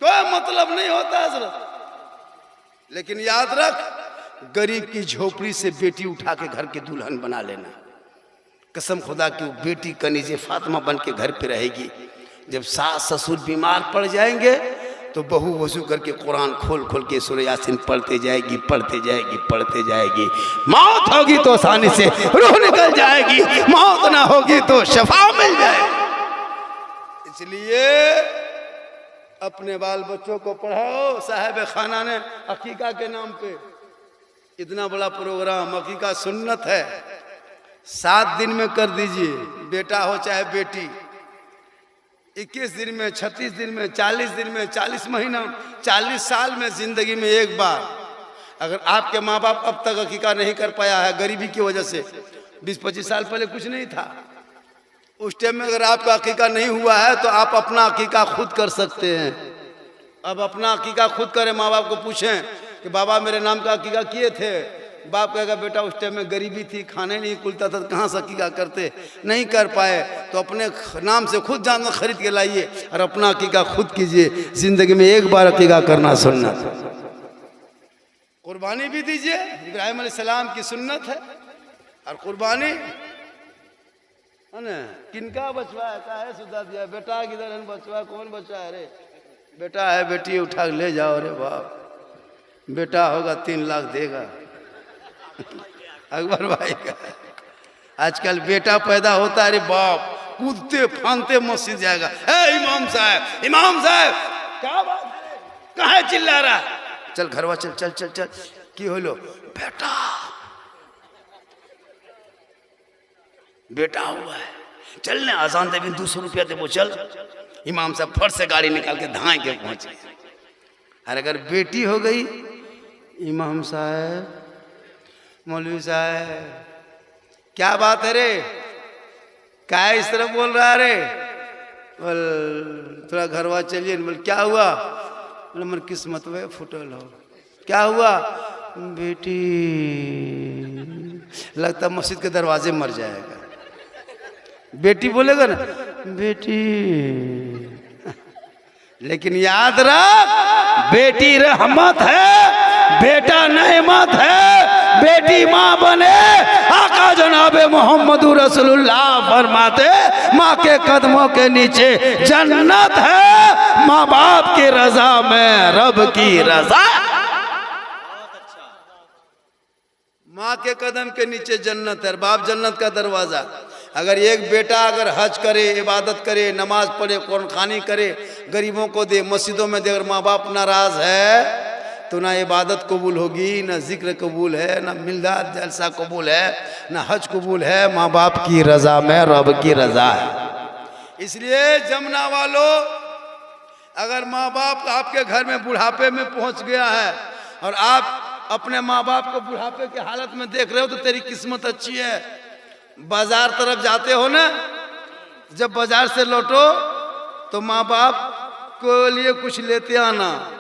कोई मतलब नहीं होता हजरत। लेकिन याद रख, गरीब की झोपड़ी से बेटी उठा के घर के दुल्हन बना लेना। कसम खुदा की वो बेटी कनीजे फातिमा बन के घर पे रहेगी। जब सास ससुर बीमार पड़ जाएंगे तो बहू वजू करके कुरान खोल खोल के सूरह यासीन पढ़ते जाएगी, पढ़ते जाएगी, पढ़ते जाएगी। मौत होगी तो आसानी से रूह निकल जाएगी, मौत ना होगी तो शफा मिल जाएगी। इसलिए अपने बाल बच्चों को पढ़ाओ। साहिब खाना ने अकीका के नाम पे इतना बड़ा प्रोग्राम, अकीका सुन्नत है, 7 दिन में कर दीजिए, बेटा हो चाहे बेटी। 21 दिन में, 36 दिन में, 40 दिन में, 40 महीना, 40 साल में, जिंदगी में एक बार। अगर आपके माँ बाप अब तक अकीका नहीं कर पाया है गरीबी की वजह से, 20-25 साल पहले कुछ नहीं था, उस टाइम में अगर आपका अकीका नहीं हुआ है तो आप अपना अकीका खुद कर सकते हैं। अब अपना अकीका खुद करें। माँ बाप को पूछें कि बाबा मेरे नाम का अकीका किए थे, बाप कहेगा बेटा उस टाइम में गरीबी थी, खाने नहीं खुलता था, कहाँ से अकीका करते, नहीं कर पाए, तो अपने नाम से खुद जानवर खरीद के लाइए और अपना अकीका खुद कीजिए। जिंदगी में एक बार अकीका करना सुन्नत है। कुर्बानी भी दीजिए, इब्राहिम अलैहिस्सलाम की सुन्नत है। और कुर्बानी है ना, किनका बचवा है, काहे सुधा दिया, बेटा किधर है, बचवा कौन बचा है? रे बेटा है, बेटी उठा के ले जाओ। रे बाप, बेटा होगा 3 लाख देगा अकबर भाई का। आजकल बेटा पैदा होता है, रे बाप कूदते फानते मस्जिद जाएगा। इमाम साहब, इमाम साहब, क्या बात है, कहाँ चिल्ला रहा है? चल घरवा चल, चल चल चल, की होलो? बेटा, बेटा हुआ है, चल ने आजान दे, 200 रुपया दे वो, चल। इमाम साहब फट से गाड़ी निकाल के धाए के पहुंचे। और अगर बेटी हो गई, इमाम साहब, मौलवी साहब, क्या बात है रे, क्या इस तरह बोल रहा है रे? बोल थोड़ा घरवा चलिए। बोल क्या हुआ? बोले मेरी किस्मत में फुटल हो। क्या हुआ? बेटी, लगता मस्जिद के दरवाजे मर जाएगा। बेटी बोलेगा ना, बेटी। लेकिन याद रख, बेटी रहमत है, बेटा नेमत है। बेटी माँ बने, आका जनाबे मोहम्मद रसूलुल्लाह फरमाते, माँ के कदमों के नीचे जन्नत है, माँ बाप की रजा में रब की रजा। माँ के कदम के नीचे जन्नत है, बाप जन्नत का दरवाजा। अगर एक बेटा अगर हज करे, इबादत करे, नमाज पढ़े, कुरान खानी करे, गरीबों को दे, मस्जिदों में दे, अगर माँ बाप नाराज है तो ना इबादत कबूल होगी, ना जिक्र कबूल है, ना मिलाद जलसा कबूल है, ना हज कबूल है। माँ बाप की रजा में रब की रजा है। इसलिए जमुना वालों, अगर माँ बाप आपके घर में बुढ़ापे में पहुंच गया है और आप अपने माँ बाप को बुढ़ापे के हालत में देख रहे हो, तो तेरी किस्मत अच्छी है। बाजार तरफ जाते हो ना, जब बाजार से लौटो तो माँ बाप को लिए कुछ लेते आना।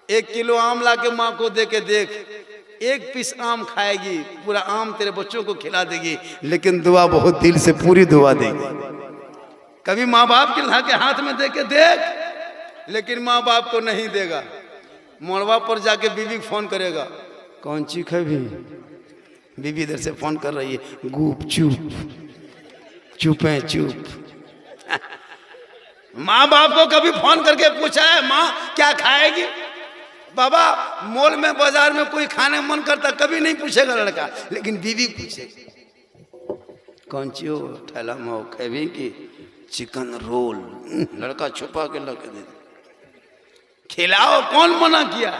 1 किलो आम ला के माँ को दे के देख, 1 पीस आम खाएगी, पूरा आम तेरे बच्चों को खिला देगी, लेकिन दुआ बहुत दिल से पूरी दुआ देगी। कभी माँ बाप के ला के हाथ में दे के देख, लेकिन माँ बाप को नहीं देगा। मोड़वा पर जाके बीवी फोन करेगा, कौन चीख है भी? बीवी इधर से फोन कर रही है, गुप चुप, चुपे चुप। माँ बाप को कभी फोन करके पूछा है माँ क्या खाएगी? बाबा मॉल में बाजार में कोई खाने मन करता, कभी नहीं पूछेगा लड़का, लेकिन बीवी पूछेगी, कौन ची हो ठेला में खेबी की चिकन रोल? लड़का छुपा के लगे दे, खिलाओ, कौन मना किया?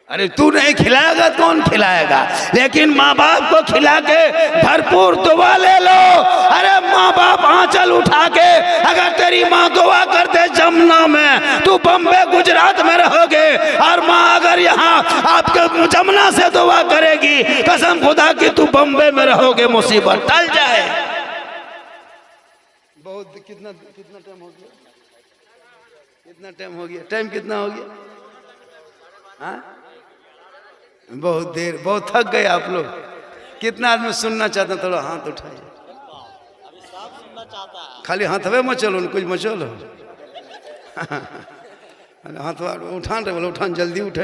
अरे तू नहीं खिलाएगा कौन खिलाएगा? लेकिन माँ बाप को खिला के भरपूर दुआ ले लो। अरे माँ बाप आंचल उठा के, अगर तेरी माँ दुआ करते जमुना में, तू बम्बे गुजरात में रहोगे, और माँ अगर यहाँ आपके जमुना से दुआ करेगी, कसम खुदा की तू बम्बे में रहोगे मुसीबत टल जाए। बहुत कितना टाइम हो गया? कितना टाइम हो गया? टाइम कितना हो गया? हाँ, बहुत देर, बहुत थक गए आप लोग। कितना आदमी सुनना चाहते हैं? थोड़ा हाथ उठाइए। खाली हाथवे में चलो, कुछ में चलो। हाथ उठान रहे बोलो, उठान जल्दी उठे।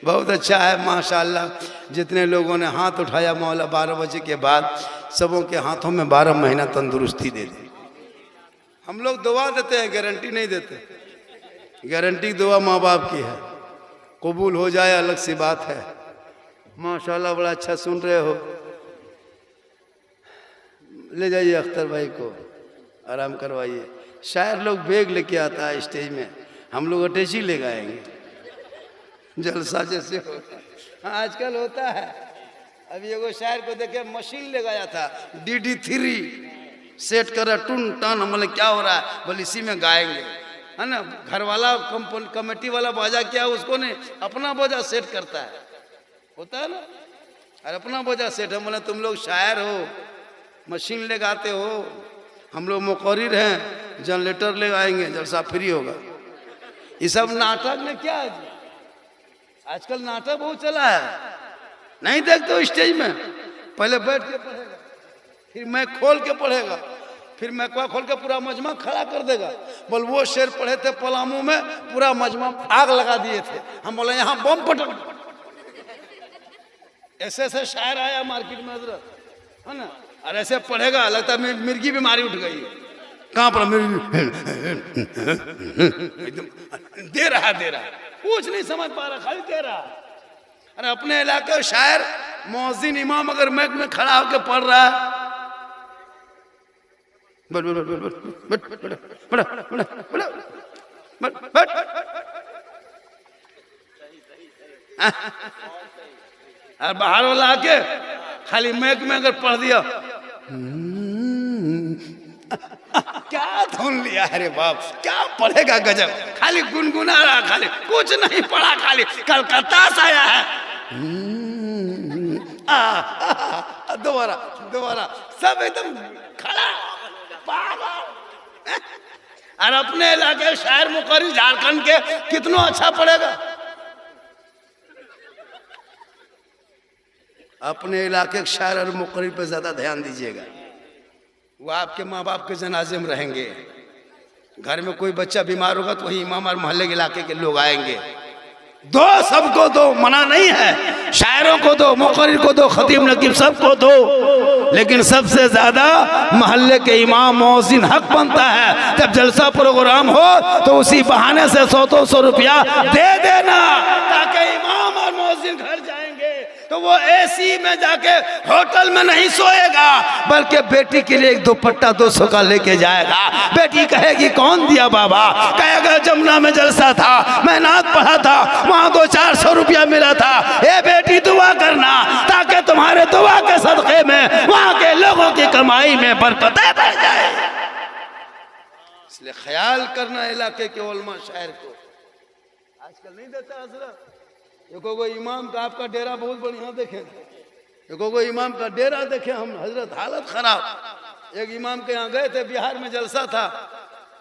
बहुत अच्छा है माशाल्लाह, जितने लोगों ने हाथ उठाया मौला 12 बजे के बाद सबों के हाथों में 12 महीना तंदुरुस्ती दे दी। हम लोग दुआ देते हैं, गारंटी नहीं देते। गारंटी दुआ माँ बाप की है, कबूल हो जाए अलग सी बात है। माशाल्लाह बड़ा अच्छा सुन रहे हो। ले जाइए अख्तर भाई को, आराम करवाइए। शायर लोग बैग लेके आता है स्टेज में, हम लोग अटैची ले गाएंगे, जलसा जैसे होता है। हाँ, आजकल होता है। अभी एगो शायर को देखे मशीन ले गया था, DD3 सेट कर टून टन। हम बोले क्या हो रहा है? बोले इसी में गाएंगे, है ना। घर वाला कमेटी वाला बाजा क्या उसको नहीं, अपना बाजा सेट करता है, होता है ना। और अपना बाजा सेट है। बोले तुम लोग शायर हो, मशीन ले गाते हो, हम लोग मुकर्रिर हैं, जनरेटर ले आएंगे, जलसा फ्री होगा। ये सब नाटक में क्या है? आजकल नाटक बहुत चला है, नहीं देखते हो स्टेज में? पहले बैठ के पढ़ेगा, फिर मैं खोल के पढ़ेगा, फिर मैं खोल के पूरा मजमा खड़ा कर देगा। बोल वो शेर पढ़े थे पलामू में, पूरा मजमा आग लगा दिए थे। हम बोले यहाँ बम पटक। ऐसे ऐसे शायर आया मार्केट में हजरत, है ना। और ऐसे पढ़ेगा, लगता है मिर्गी बीमारी उठ गई। कहाँ पर दे रहा कुछ नहीं समझ पा रहा, खाली दे रहा। अरे अपने इलाके शायर मौजिन इमाम अगर मैक में खड़ा होकर पढ़ रहा है, और बाहर वाला आके खाली मैक में अगर पढ़ दिया, क्या धुन लिया। अरे बाप, क्या पढ़ेगा? गजब, खाली गुनगुना रहा, खाली कुछ नहीं पढ़ा, खाली कलकत्ता से आया है। दोबारा दोबारा, सब एकदम खड़ा पागल। और अपने इलाके शायर मुकर्रिर झारखंड के कितना अच्छा पढ़ेगा। अपने इलाके के शायर और मुकर्रिर पर ज्यादा ध्यान दीजिएगा। वो आपके माँ बाप के जनाजे में रहेंगे। घर में कोई बच्चा बीमार होगा तो वही इमाम और मोहल्ले के इलाके के लोग आएंगे। दो, सबको दो, मना नहीं है। शायरों को दो, मुकर्रिर को दो, खतीब नकीब सबको दो, लेकिन सबसे ज्यादा मोहल्ले के इमाम मौजिन हक बनता है। जब जलसा प्रोग्राम हो तो उसी बहाने से 100-200 रुपया दे देना, ताकि इमाम और मौजिन घर जाएंगे तो वो एसी में जाके होटल में नहीं सोएगा, बल्कि बेटी के लिए एक दुपट्टा 200 का लेके जाएगा। बेटी कहेगी कौन दिया बाबा? कहेगा जमुना में जलसा था, मैं नात पढ़ा था, वहां 200-400 रुपया मिला था। ए बेटी दुआ करना, ताकि तुम्हारे दुआ के सदक़े में वहां के लोगों की कमाई में बरकतें बढ़ जाए। इसलिए ख्याल करना इलाके के उलमा शायर को। आजकल नहीं देता हजरत। देखो वो इमाम का आपका डेरा बहुत बढ़िया देखे, देखो वो इमाम का डेरा देखे हम हजरत, हालत खराब। एक इमाम के यहाँ गए थे, बिहार में जलसा था।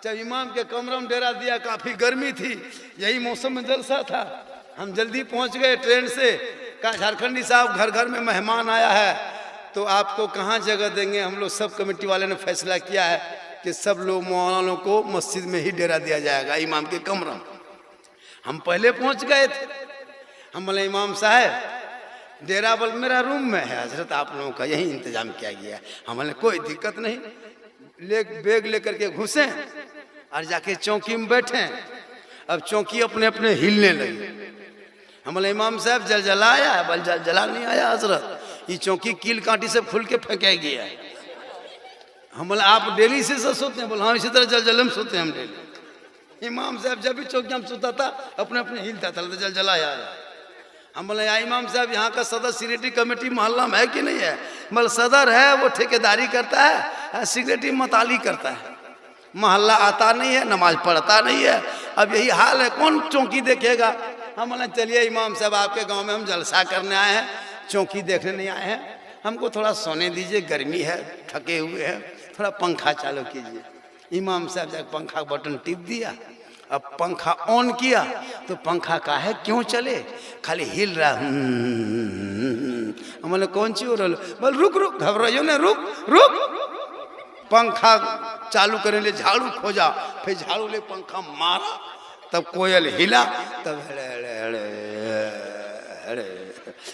जब इमाम के कमरा में डेरा दिया, काफी गर्मी थी, यही मौसम में जलसा था। हम जल्दी पहुंच गए ट्रेन से। कहा झारखंडी साहब घर घर में मेहमान आया है, तो आपको कहाँ जगह देंगे? हम लोग सब कमेटी वाले ने फैसला किया है कि सब लोग मौलानों को मस्जिद में ही डेरा दिया जाएगा, इमाम के कमरा में। हम पहले पहुंच गए थे। हम बोले इमाम साहब डेरा बल मेरा रूम में है हजरत, आप लोगों का यही इंतजाम किया गया है। हम बोले कोई दिक्कत नहीं। बैग लेकर के घुसे और जाके चौकी में बैठे। अब चौकी अपने अपने हिलने लगी। हम बोले इमाम साहब जलजला आया है? बल जलजला नहीं आया हजरत, ये चौकी कील कांटी से फूल के फेंका गया है। हम बोले आप डेली से सोते हैं? बोले हाँ, इसी तरह जलजले में सोते हैं हम डेली। इमाम साहब जब भी चौकी में सोता था अपने अपने हिलता था, जलजला आया। हम बोले या इमाम साहब यहाँ का सदर सिक्योरिटी कमेटी मोहल्ला में है कि नहीं है? मतलब सदर है, वो ठेकेदारी करता है, सिक्योरिटी मताली करता है। मोहल्ला आता नहीं है, नमाज पढ़ता नहीं है, अब यही हाल है, कौन चौकी देखेगा। हम बोले चलिए इमाम साहब आपके गांव में हम जलसा करने आए हैं, चौकी देखने नहीं आए हैं, हमको थोड़ा सोने दीजिए, गर्मी है, थके हुए हैं, थोड़ा पंखा चालू कीजिए। इमाम साहब जाकर पंखा का बटन टिप दिया। अब पंखा ऑन किया तो पंखा का है क्यों चले, खाली हिल रहा। बोले कौन सी हो रहा, बोल रुक रुक, घबराइयो ना, रुक रुक। पंखा चालू करने लिए झाड़ू खोजा, फिर झाड़ू ले पंखा मारा, तब कोयल हिला, तब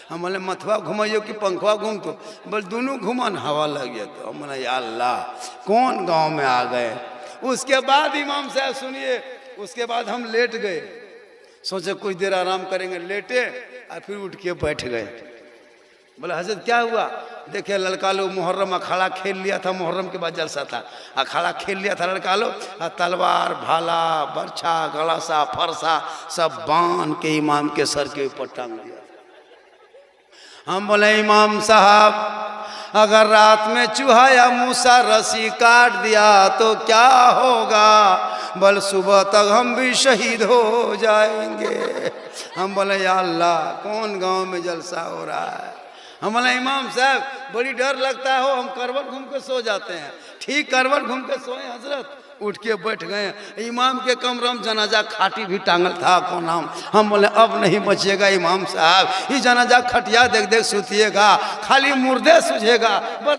हम बोले मथुआ घुमाइयो कि पंखवा घूम, तो बोल दोनों घुमान, हवा लग गया। तो हम बोले या अल्लाह कौन गांव में आ गए। उसके बाद इमाम साहब सुनिए, उसके बाद हम लेट गए, सोचे कुछ देर आराम करेंगे, लेटे और फिर उठ के बैठ गए। बोले हजरत क्या हुआ, देखे लड़का लोग मुहर्रम अखाड़ा खेल लिया था, मुहर्रम के बाद जलसा था, अखाड़ा खेल लिया था लड़का लोग, तलवार भाला बर्छा गलासा फरसा सब बांध के इमाम के सर के ऊपर टांग दिया। हम बोले इमाम साहब अगर रात में चूहा या मूसा रस्सी काट दिया तो क्या होगा, बल सुबह तक हम भी शहीद हो जाएंगे। हम बोले या अल्लाह कौन गांव में जलसा हो रहा है। हम बोले इमाम साहब बड़ी डर लगता हो, हम करवट घूम के सो जाते हैं। ठीक करवट घूम के सोए हजरत, उठ के बैठ गए। इमाम के कमरे में जनाजा खाटी भी टांगल था कौन हम बोले अब नहीं बचिएगा इमाम साहब, ये जनाजा खटिया देख देख सुतिएगा, खाली मुर्दे सूझेगा।